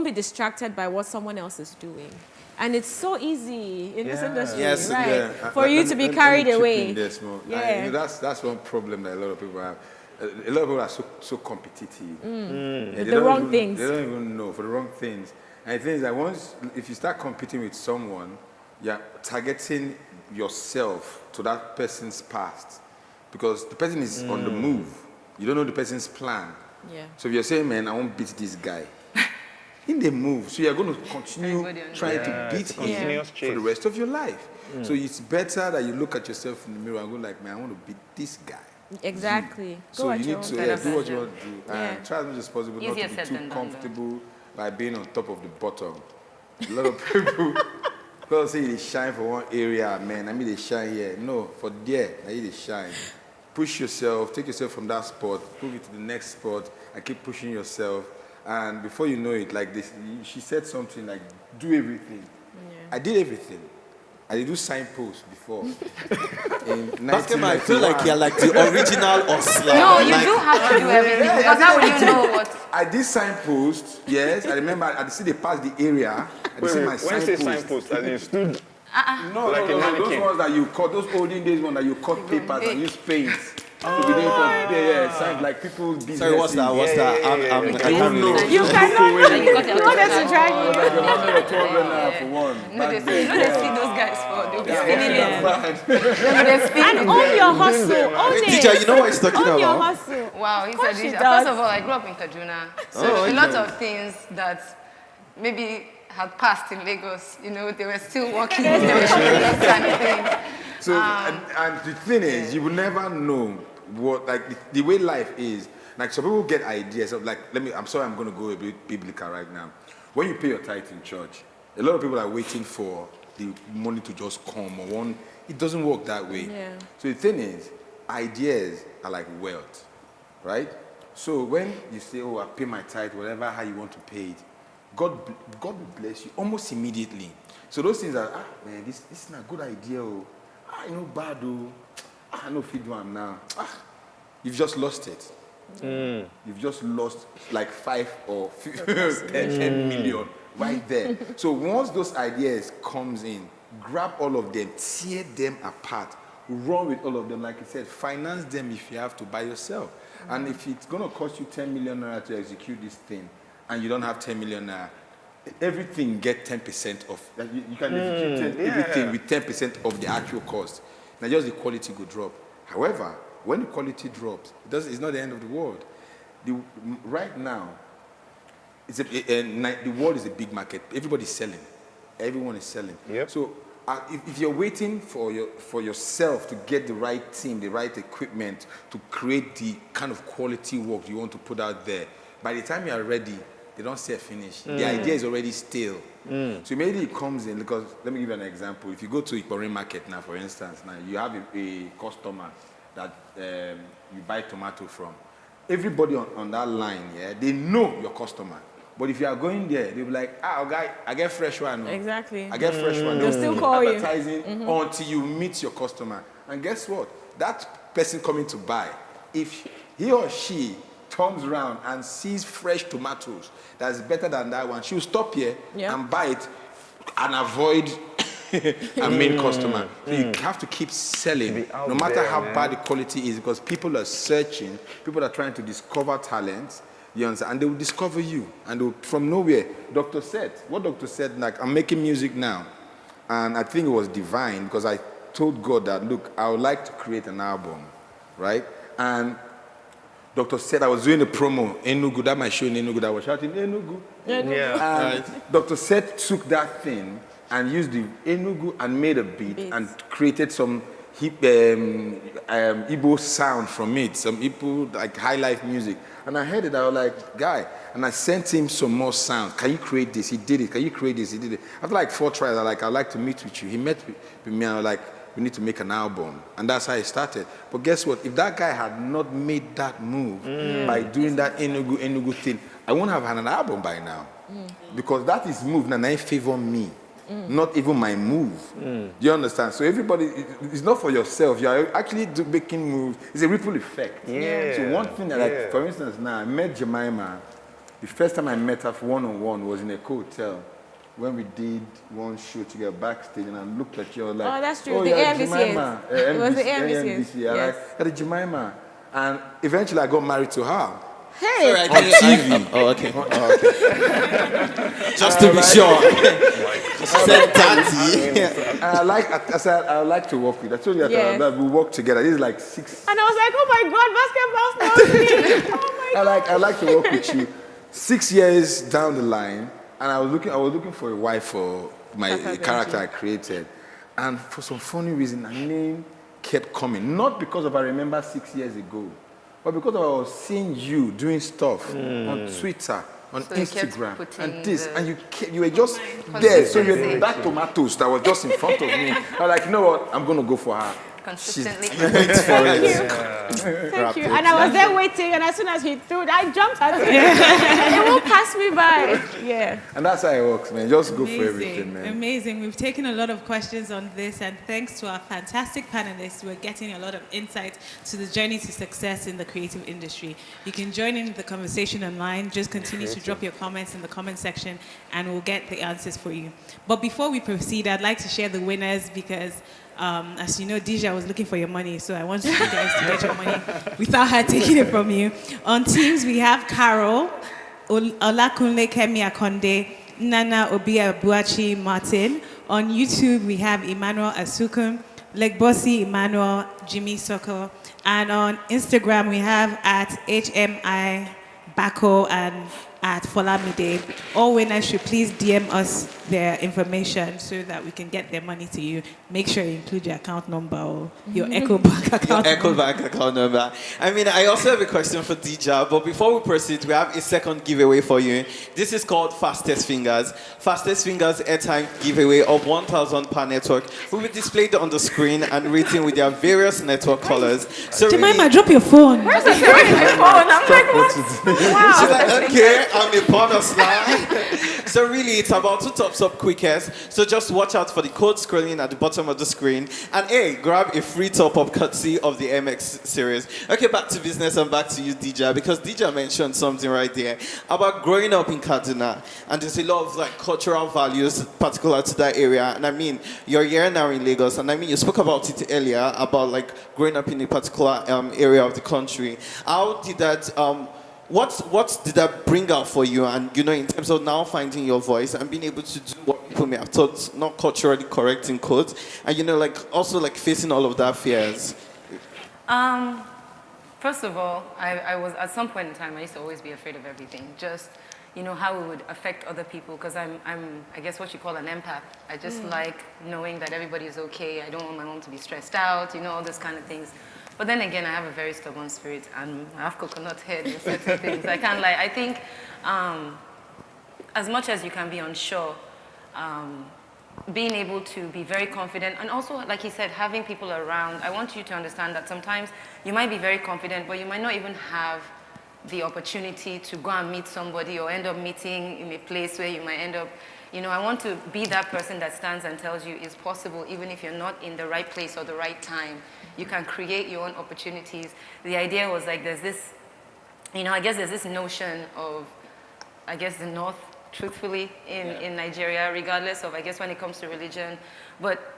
be distracted by what someone else is doing. And it's so easy in this industry, right? For you to be carried away. That's one problem that a lot of people have. A lot of people are so competitive. With the wrong things. They don't even know for the wrong things. And the thing is that if you start competing with someone, you're targeting yourself to that person's past. Because the person is on the move. You don't know the person's plan. Yeah. So if you're saying, man, I won't beat this guy. In the move, so you're going to continue trying to beat him for the rest of your life. So it's better that you look at yourself in the mirror and go like, man, I want to beat this guy. Exactly. So you need to do what you want to do and try as much as possible not to be too comfortable by being on top of the bottom. A lot of people say they shine for one area, man. I mean they shine here. No, for there, I need to shine. Push yourself, take yourself from that spot, move it to the next spot, and keep pushing yourself. And before you know it, like this, she said something like, do everything. I did everything. I did do signposts before. I feel like you're like the original Osla. No, you do have to do everything because how will you know what? I did signposts, yes. I remember I see they passed the area. I see my when you say signposts, as in stood. No, like those ones that you cut, those olden days ones that you cut papers and use paint. Signs like people's business. Sorry, what's that? I don't know. You cannot. You wanted to drag you. For one. They see those guys for. They'll be spinning it. And own your hustle. Own it. Teacher, you know what he's talking Own your about? hustle. Wow, he said she this. does. First of all, I grew up in Kaduna, so a lot of things that maybe had passed in Lagos, you know, they were still working, they were doing those kind of things. So, and the thing is, you will never know what, like, the way life is. Like, some people get ideas of, like, I'm sorry, I'm going to go a bit biblical right now. When you pay your tithe in church, a lot of people are waiting for the money to just come or it doesn't work that way. Yeah. So the thing is, ideas are like wealth, right? So when you say, oh, I pay my tithe, whatever, how you want to pay it, God will bless you almost immediately. So those things are, man, this is not a good idea. I know bad. I know if you do them now. You've just lost it. You've just lost like 5 or 10 million right there. So once those ideas comes in, grab all of them, tear them apart, run with all of them. Like I said, finance them if you have to by yourself. And if it's going to cost you 10 million naira to execute this thing, and you don't have 10 million naira, everything get 10% off. You can execute everything with 10% of the actual cost. Now just the quality will drop. However, when the quality drops, it's not the end of the world. Right now, the world is a big market. Everybody's selling. Everyone is selling. Yep. So if you're waiting for yourself to get the right team, the right equipment to create the kind of quality work you want to put out there, by the time you are ready, they don't say finish. The idea is already stale. So immediately it comes in, because let me give you an example. If you go to Ikpori market now, for instance, now you have a customer that you buy tomato from. Everybody on that line, they know your customer. But if you are going there, they'll be like, guy, I get fresh one. No? Exactly. I get fresh one. They'll still call you. Advertising until you meet your customer. And guess what? That person coming to buy, if he or she turns around and sees fresh tomatoes that's better than that one, she'll stop here and buy it and avoid a main customer. So you have to keep selling, no matter how bad the quality is, because people are searching, people are trying to discover talents, you understand, and they will discover you. And they will, from nowhere, Dr. said, like, I'm making music now. And I think it was divine, because I told God that, look, I would like to create an album, right? And Dr. said, I was doing a promo, Enugu, that my show in Enugu, that was shouting, Enugu. And Dr. said took that thing and used the Enugu and made a beat and created some Igbo sound from it, some Igbo, like, high life music. And I heard it, I was like, guy, and I sent him some more sounds. Can you create this? He did it. Can you create this? He did it. After like 4 tries, I'd like to meet with you. He met with me, and I was like, we need to make an album. And that's how it started. But guess what? If that guy had not made that move by doing that Enugu thing, I wouldn't have had an album by now. because that is move and I favor me. Not even my move. Do you understand? So everybody, it's not for yourself. You are actually making moves. It's a ripple effect. Yeah. So one thing that, like, for instance, now I met Jemima. The first time I met her one-on-one was in a hotel when we did one show together backstage, and I looked at you, I was like, Oh, that's true. Oh, The yeah, AMVCA. Jemima. It was the AMVCA. AMVCA. I Yes. like, yeah, Jemima. And eventually I got married to her. Hey. Sorry, I On didn't- TV. Oh, okay. Oh, okay. Just to be sure. She said daddy. And I said, I would like to work with. I told you Yes. that we work together. This is like 6. And I was like, oh my God, basketball knows me. Oh my God. I like to work with you. 6 years down the line, and I was looking for a wife for my character I created, and for some funny reason, her name kept coming. Not because of I remember 6 years ago, but because I was seeing you doing stuff on Twitter, on So you kept Instagram, putting and this, the- and you were just there. So you Consistency. were that tomatoes that was just in front of me. I was like, you know what? I'm gonna go for her. Consistently. Thank you. And I was there waiting, and as soon as he threw it, I jumped at it. It won't pass me by. Yeah. And that's how it works, man. Just go for everything, Amazing, man. amazing. We've taken a lot of questions on this, and thanks to our fantastic panelists, we're getting a lot of insight to the journey to success in the creative industry. You can join in the conversation online. Just continue to drop your comments in the comment section, and we'll get the answers for you. But before we proceed, I'd like to share the winners because, as you know, Deja was looking for your money, so I want you guys to get your money without her taking it from you. On Teams, we have Carol, Olakunle Kemi Akonde, Nana Obia Buachi Martin. On YouTube, we have Emmanuel Asukun, Legbosi Emmanuel, Jimmy Soko. And on Instagram, we have at HMI Bako and at Folamide. All winners should please DM us their information so that we can get their money to you. Make sure you include your account number or your Echo Bank account Echo number. Bank account number. I mean, I also have a question for Dija, but before we proceed, we have a second giveaway for you. This is called Fastest Fingers. Fastest Fingers airtime giveaway of 1,000 per network will be displayed on the screen and rating with their various network colors. So Jemima, drop your phone. Where's the phone? I'm like, what? She's like, okay, I'm a bonus line. So really, it's about to top up quickest. So just watch out for the code scrolling at the bottom of the screen. And hey, grab a free top-up courtesy of the MX series. Okay, back to business and back to you, Dija, because Dija mentioned something right there about growing up in Kaduna. And there's a lot of like cultural values particular to that area. And I mean, you're here now in Lagos. And I mean, you spoke about it earlier, about like growing up in a particular area of the country. How did that... What did that bring out for you? And, you know, in terms of now finding your voice and being able to do what people may have thought not culturally correct in quotes, and, you know, like also like facing all of that fears? First of all, I was, at some point in time, I used to always be afraid of everything. Just, you know, how it would affect other people, because I'm, I guess what you call an empath. I just like knowing that everybody is okay. I don't want my mom to be stressed out, you know, all those kind of things. But then again, I have a very stubborn spirit, and I have coconut head in certain things. I can't lie. I think as much as you can be unsure, being able to be very confident, and also, like he said, having people around. I want you to understand that sometimes you might be very confident, but you might not even have the opportunity to go and meet somebody or end up meeting in a place where you might end up, you know, I want to be that person that stands and tells you it's possible even if you're not in the right place or the right time. You can create your own opportunities. The idea was like there's this, you know, I guess there's this notion of, I guess, the North, truthfully, in Nigeria, regardless of, I guess, when it comes to religion. But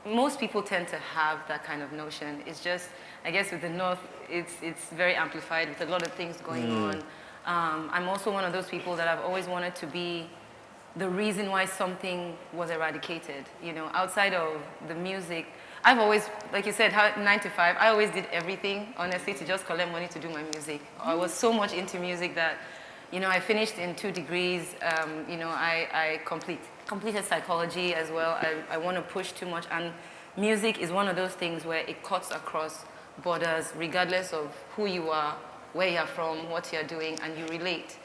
most people tend to have that kind of notion. It's just, I guess with the North, it's very amplified with a lot of things going on. I'm also one of those people that I've always wanted to be the reason why something was eradicated. You know, outside of the music, I've always, like you said, 9 to 5, I always did everything, honestly, to just collect money to do my music. I was so much into music that, you know, I finished in 2 degrees. You know, I completed psychology as well. I want to push too much. And music is one of those things where it cuts across borders, regardless of who you are, where you're from, what you're doing, and you relate.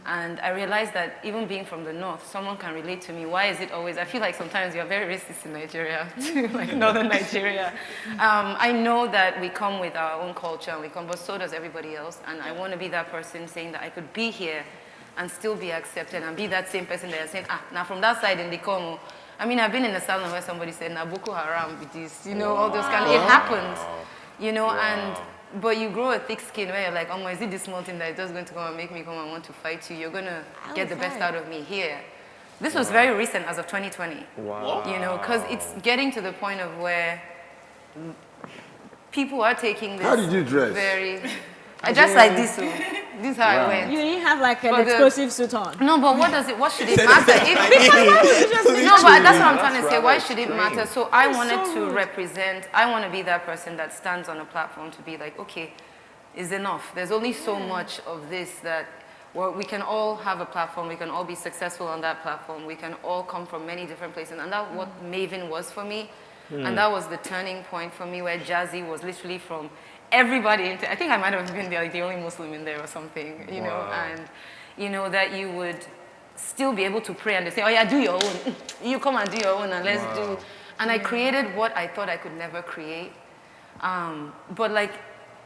And I realized that even being from the North, someone can relate to me. Why is it always, I feel like sometimes you're very racist in Nigeria, too, like Northern Nigeria. I know that we come with our own culture, and but so does everybody else. And I want to be that person saying that I could be here and still be accepted and be that same person that you're saying, now from that side in the Congo. I mean, I've been in a salon where somebody said, now Boko Haram with this, you know, all those kind of, it happens, you know, but you grow a thick skin where you're like, oh, is it this small thing that is just going to come and make me come and want to fight you? You're going to get the best out of me here. This was very recent, as of 2020. Wow. You know, because it's getting to the point of where people are taking this. How did you dress? I dressed like this. So this is how I went. You didn't have like an But explosive suit on. No, but what should it matter? No, but that's what I'm trying to say. Why should it matter? So I wanted to represent, I want to be that person that stands on a platform to be like, okay, it's enough. There's only so much of this that we can all have a platform, we can all be successful on that platform, we can all come from many different places. And that's what Maven was for me. And that was the turning point for me, where Jazzy was literally from everybody. I think I might have been like the only Muslim in there or something, you know, and you know, that you would still be able to pray and they say, oh yeah, do your own. You come and do your own and let's do. And I created what I thought I could never create. But like,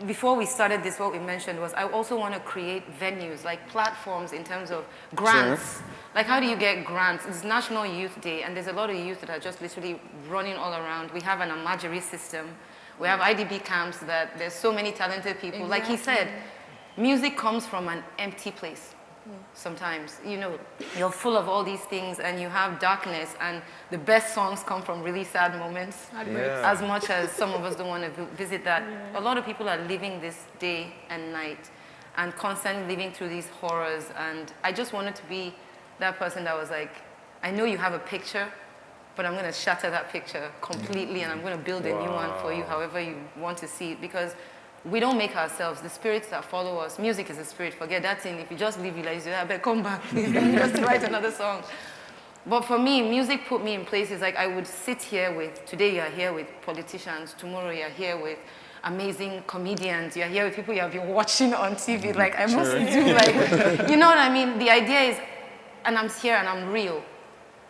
before we started this, what we mentioned was I also want to create venues, like platforms in terms of grants. Sure. Like, how do you get grants? It's National Youth Day, and there's a lot of youth that are just literally running all around. We have an Amajiri system. We have IDB camps that there's so many talented people. Exactly. Like he said, music comes from an empty place. Sometimes, you know, you're full of all these things and you have darkness, and the best songs come from really sad moments. As much as some of us don't want to visit that. A lot of people are living this day and night and constantly living through these horrors, and I just wanted to be that person that was like, I know you have a picture, but I'm going to shatter that picture completely and I'm going to build a new one for you however you want to see it, because we don't make ourselves. The spirits that follow us, music is a spirit. Forget that thing. If you just leave, you like, I better come back, please. Just write another song. But for me, music put me in places like I would sit here with, today you're here with politicians, tomorrow you're here with amazing comedians, you're here with people you have been watching on TV. Like, I must do, like, you know what I mean? The idea is, and I'm here and I'm real.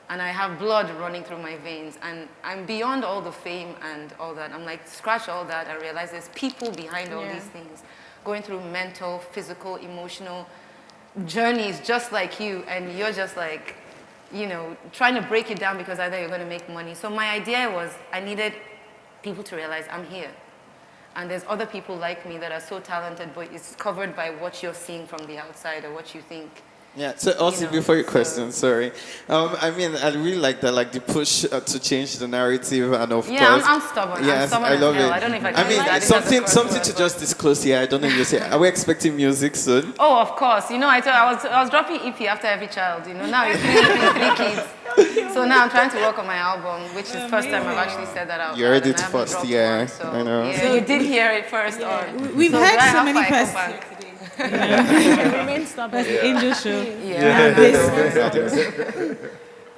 And I have blood running through my veins, and I'm beyond all the fame and all that. I'm like, scratch all that and realize there's people behind all these things, going through mental, physical, emotional journeys just like you, and you're just like, you know, trying to break it down because either you're going to make money. So my idea was I needed people to realize I'm here. And there's other people like me that are so talented, but it's covered by what you're seeing from the outside or what you think. Yeah, so also before your question, sorry. I mean, I really like that, like the push to change the narrative, and of course. Yeah, I'm stubborn. Yes, I'm stubborn I love as hell. it. I don't know if I can mean, that. something to just disclose here. I don't know if you say. Are we expecting music soon? Oh, of course. You know, I was dropping EP after every child. You know, now it's 3 EPs, 3 kids. So now I'm trying to work on my album, which is the first time I've actually said that out. You heard it first, yeah. I know. Yeah, so you did hear it first. We've heard so many first. Remain stubborn. That's the Angel Show.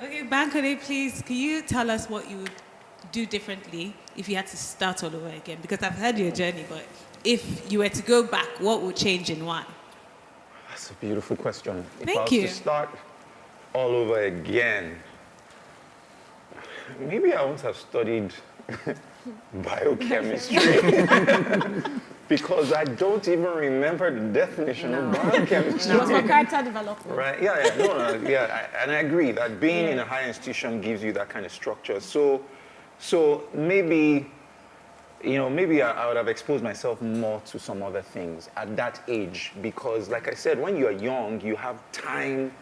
Okay, Bankole, please, can you tell us what you would do differently if you had to start all over again? Because I've heard your journey, but if you were to go back, what would change and why? That's a beautiful question. Thank if I was you. to start all over again, maybe I wouldn't have studied biochemistry. Because I don't even remember the definition of biochemistry. It was for character development. Right, and I agree that being in a higher institution gives you that kind of structure. So maybe, you know, maybe I would have exposed myself more to some other things at that age, because like I said, when you're young, you have time,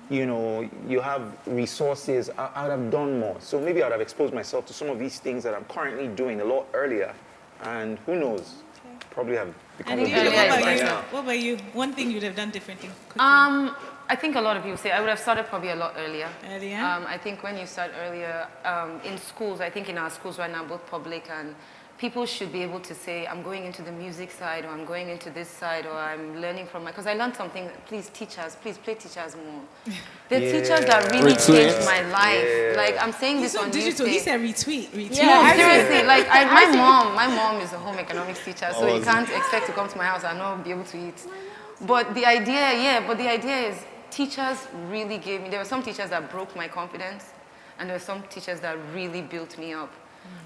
you know, you have resources. I would have done more. So maybe I would have exposed myself to some of these things that I'm currently doing a lot earlier, and who knows? Probably have become a What about you? One thing you'd have done differently? I think a lot of people say I would have started probably a lot earlier. I think when you start earlier, in schools, I think in our schools right now, both public and people should be able to say, I'm going into the music side, or I'm going into this side, or I'm learning from because I learned something. Please teachers, please play teachers more. The teachers that really changed my life. Like, I'm saying this on digital. Tuesday. He said retweet. Yeah, seriously. Like, my mom is a home economics teacher, so you can't expect to come to my house and not be able to eat. But the idea is teachers really gave me, there were some teachers that broke my confidence, and there were some teachers that really built me up.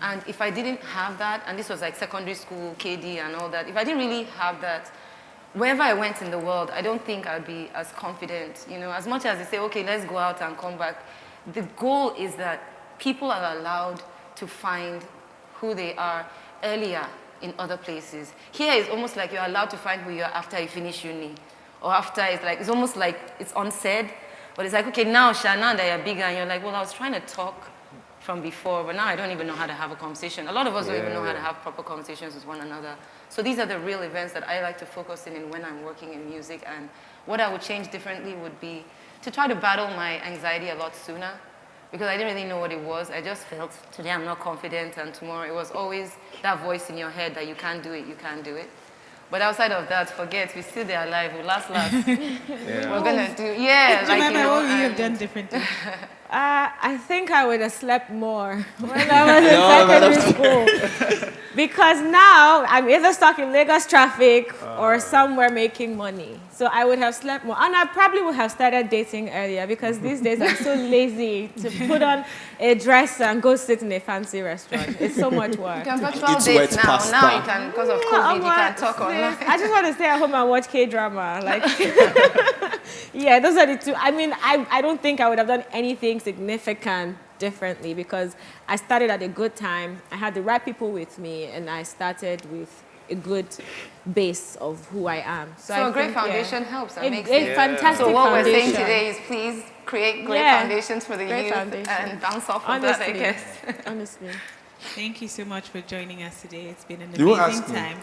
And if I didn't have that, and this was like secondary school, KD and all that, if I didn't really have that, wherever I went in the world, I don't think I'd be as confident. You know, as much as they say, okay, let's go out and come back, the goal is that people are allowed to find who they are earlier in other places. Here it's almost like you're allowed to find who you are after you finish uni. Or after, it's almost like it's unsaid, but it's like, okay, now, Shana, that you're bigger, and you're like, well, I was trying to talk from before, but now I don't even know how to have a conversation. A lot of us don't even know how to have proper conversations with one another. So these are the real events that I like to focus in when I'm working in music, and what I would change differently would be to try to battle my anxiety a lot sooner, because I didn't really know what it was. I just felt, today I'm not confident, and tomorrow it was always that voice in your head that you can't do it, you can't do it. But outside of that, forget, we're still there alive, we last. We're gonna do, Jemima, what would you have done differently? I think I would have slept more when I was in secondary school. Because now I'm either stuck in Lagos traffic or somewhere making money. So I would have slept more. And I probably would have started dating earlier, because these days I'm so lazy to put on a dress and go sit in a fancy restaurant. It's so much work. You can virtual dates now. Now you can, because of COVID, you can talk online. I just want to stay at home and watch K-drama. Like, yeah, those are the two. I mean, I don't think I would have done anything significant differently, because I started at a good time. I had the right people with me, and I started with a good base of who I am. So a great foundation helps and makes it fantastic. So what foundation. we're saying today is, please create great foundations for the youth and bounce off of that, I guess. Honestly. Thank you so much for joining us today. It's been an amazing time.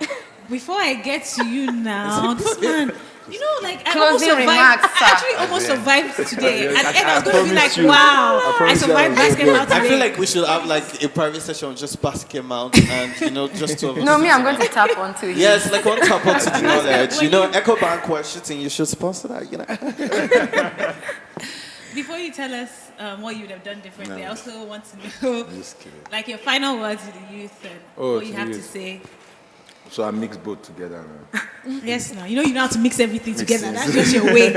Before I get to you now, this man, you know, like I almost survived. I actually almost survived today. At the end, I was going to be like, wow, I survived basketball today. I feel like we should have like a private session on just basketball and, you know, just to... No, me, I'm going to tap onto you. Yes, like on tap onto the knowledge. You know, EcoBank was shooting, you should sponsor that, you know. Before you tell us what you would have done differently, I also want to know, like, your final words to the youth and what you have to say. So I mix both together now. Yes, now. You know how to mix everything together. That's just your way.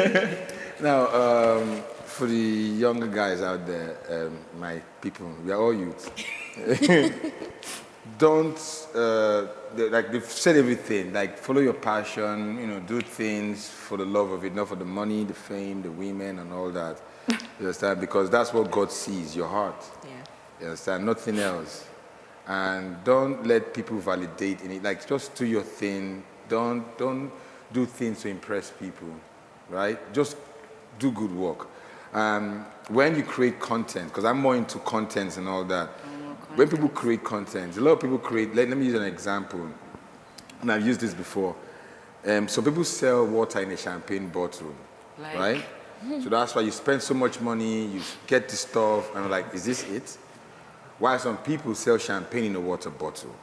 Now, for the younger guys out there, my people, we are all youth. Don't, like they've said everything, like follow your passion, you know, do things for the love of it, not for the money, the fame, the women and all that. You understand? Because that's what God sees, your heart. Yeah. You understand? Nothing else. And don't let people validate in it. Like, just do your thing. Don't do things to impress people, right? Just do good work. When you create content, because I'm more into content and all that, when people create content, a lot of people create, let me use an example, and I've used this before. So people sell water in a champagne bottle, right? So that's why you spend so much money, you get the stuff, and I'm like, is this it? While some people sell champagne in a water bottle.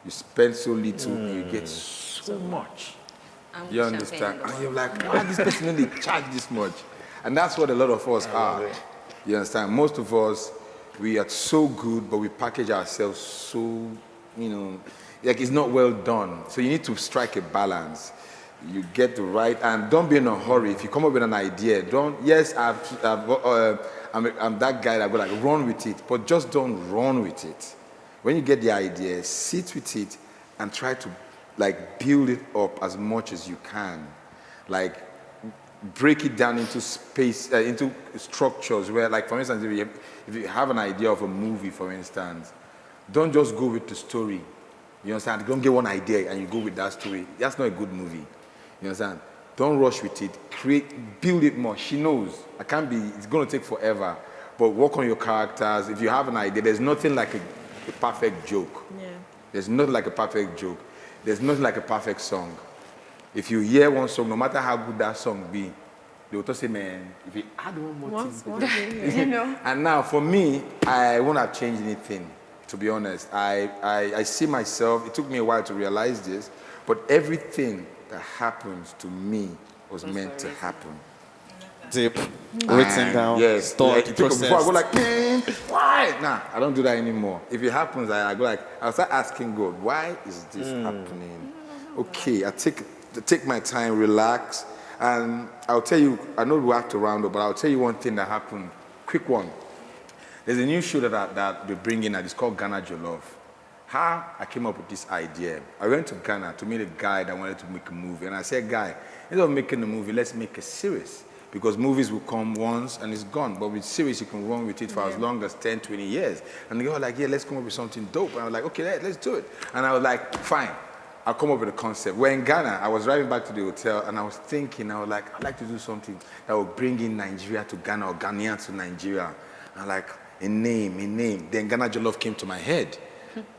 You spend so little, and you get so much. You understand? And you're like, why this person only charge this much? And that's what a lot of us are. You understand? Most of us, we are so good, but we package ourselves so, you know, like it's not well done. So you need to strike a balance. You get the right, and don't be in a hurry. If you come up with an idea, I'm that guy that go like, run with it, but just don't run with it. When you get the idea, sit with it and try to like build it up as much as you can. Like break it down into space, into structures where, like for instance, if you have an idea of a movie, for instance, don't just go with the story. You understand? Don't get one idea and you go with that story. That's not a good movie. You understand? Don't rush with it. Build it more. She knows. It's going to take forever. But work on your characters. If you have an idea, there's nothing like a perfect joke. Yeah. There's nothing like a perfect joke. There's nothing like a perfect song. If you hear one song, no matter how good that song be, they will just say, man, if you add one more thing. You know? And now, for me, I won't have changed anything, to be honest. I see myself, it took me a while to realize this, but everything that happens to me was meant to happen. Deep, written down, yes, stored, like, processed. Before I go like, man, why? Nah, I don't do that anymore. If it happens, I'll go like, I'll start asking God, why is this happening? Okay, I take my time, relax, and I'll tell you, I know we have to round up, but I'll tell you one thing that happened, quick one. There's a new show that we're bringing out, it's called Ghana Jollof. how I came up with this idea. I went to Ghana to meet a guy that wanted to make a movie. And I said, guy, instead of making a movie, let's make a series. Because movies will come once and it's gone. But with series, you can run with it for as long as 10, 20 years. And they were like, yeah, let's come up with something dope. And I was like, okay, let's do it. And I was like, fine, I'll come up with a concept. We're in Ghana. I was driving back to the hotel and I was thinking, I was like, I'd like to do something that will bring in Nigeria to Ghana or Ghanaian to Nigeria. And like, a name. Then Ghana Jollof came to my head.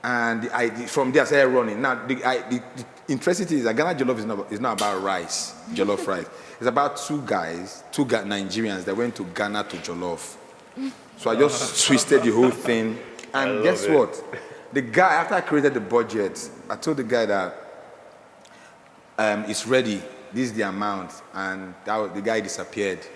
And from there I started running. Now, the interesting thing is that Ghana Jollof is not about rice, jollof rice. It's about two Nigerians that went to Ghana to Jollof. So I just twisted the whole thing. And guess what? The guy, after I created the budget, I told the guy that it's ready. This is the amount. And the guy disappeared.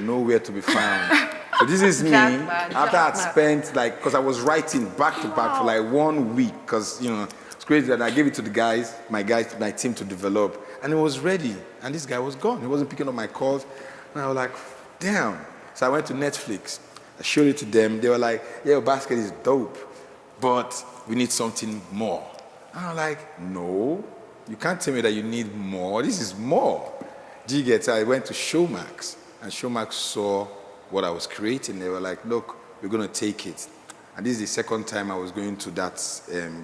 Nowhere to be found. So this is me after I'd spent because I was writing back to back for like 1 week because, it's crazy that I gave it to the guys, my team to develop, and it was ready. And this guy was gone. He wasn't picking up my calls. And I was like, damn. So I went to Netflix. I showed it to them. They were like, yeah, Basket is dope, but we need something more. And I'm like, no, you can't tell me that you need more. This is more. I went to Showmax, and Showmax saw what I was creating. They were like, look, we're going to take it. And this is the second time I was going to that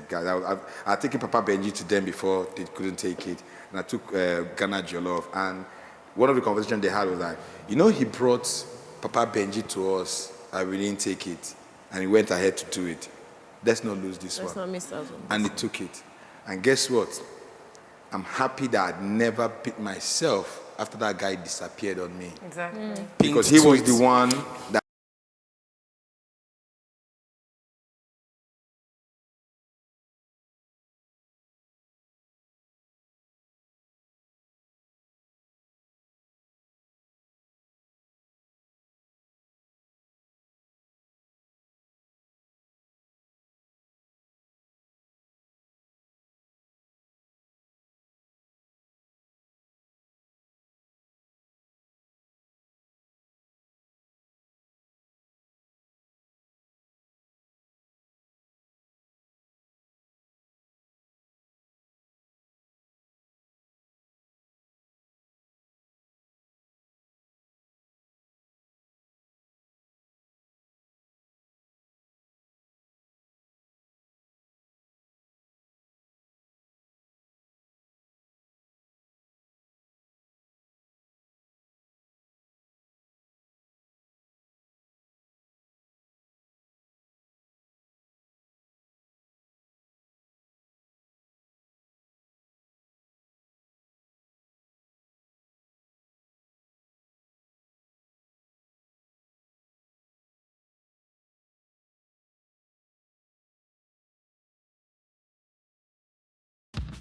guy. I had taken Papa Benji to them before they couldn't take it. And I took Ghana Jollof. And one of the conversations they had was like, he brought Papa Benji to us and we didn't take it. And he went ahead to do it. Let's not lose this one. Let's not miss out on this. And he took it. And guess what? I'm happy that I'd never beat myself after that guy disappeared on me. Exactly. Because he was the one that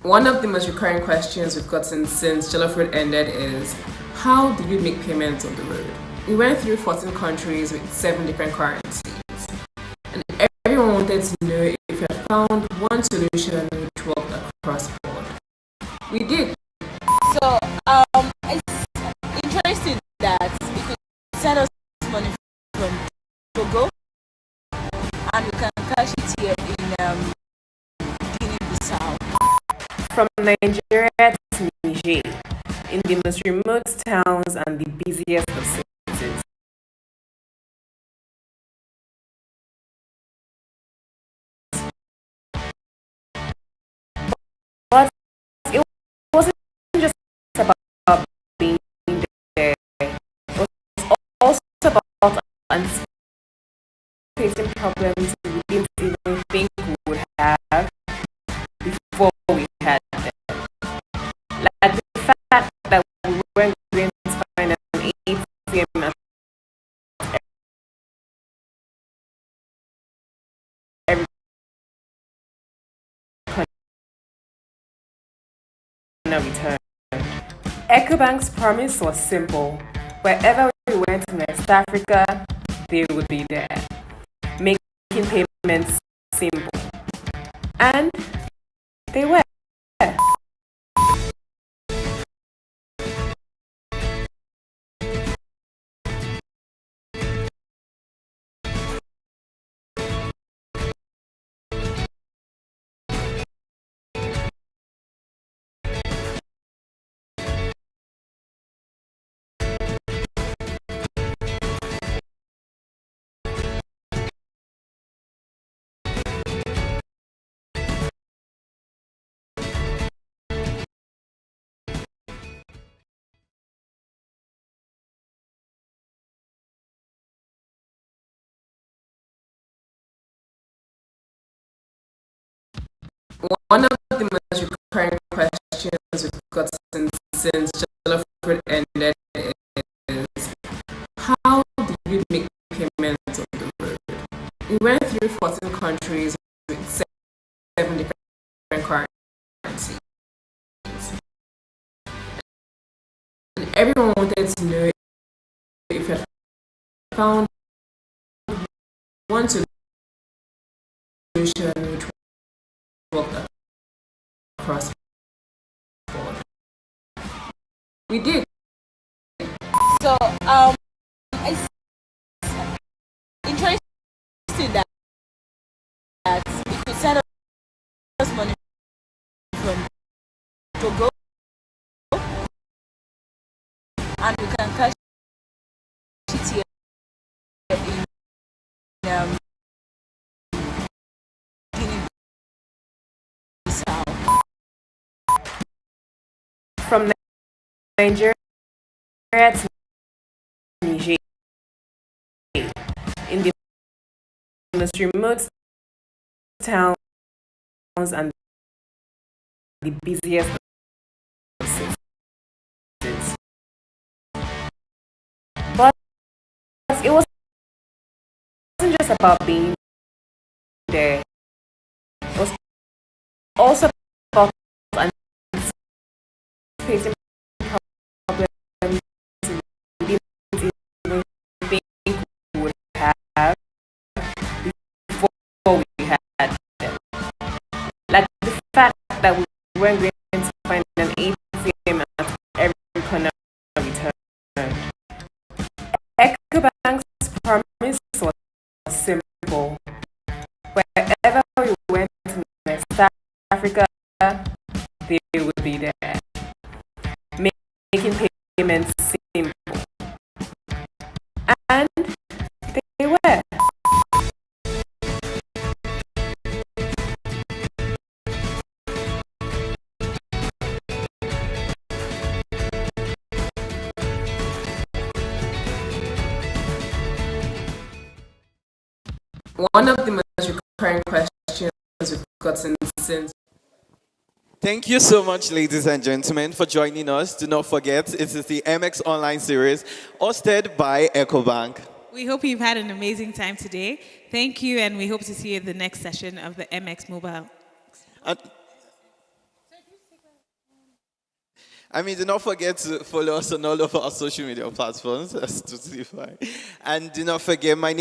One of the most recurring questions we've gotten since Jollof Road ended is, how did we make payments on the road? We went through 14 countries with 7 different currencies. And everyone wanted to know if we had found one solution which worked across the board. We did. So, it's interesting that we could send us money from Togo and we can cash it here in Guinea-Bissau. From Nigeria to Niger, in the most remote towns and the busiest of cities. But it wasn't just about being there, it was also about anticipating problems we didn't even think we would have before we had them. Like the fact that we weren't going to find an ATM at every corner we turned. EcoBank's promise was simple. Wherever we went in West Africa, they would be there, making payments simple. And they were. we went through 14 countries with 7 different currencies. And everyone wanted to know if you had found one solution which worked across the board. We did. So, it's interesting that if you send us money from Togo and we can cash it here in Guinea-Bissau. From Nigeria to Niger, in the most remote towns and the busiest of cities. But it wasn't just about being there. It was also about anticipating problems we didn't even think we would have before we had them. Like the fact that we weren't going to find an ATM at every corner we turned. EcoBank's promise was simple. Wherever we went in West Africa, they would be there, making payments simple. And they were. One of the most recurring questions we've gotten since. Thank you so much, ladies and gentlemen, for joining us. Do not forget, it is the MX Online Series hosted by EcoBank. We hope you've had an amazing time today. Thank you, and we hope to see you at the next session of the MX Mobile. Do not forget to follow us on all of our social media platforms. That's totally fine. And do not forget, my name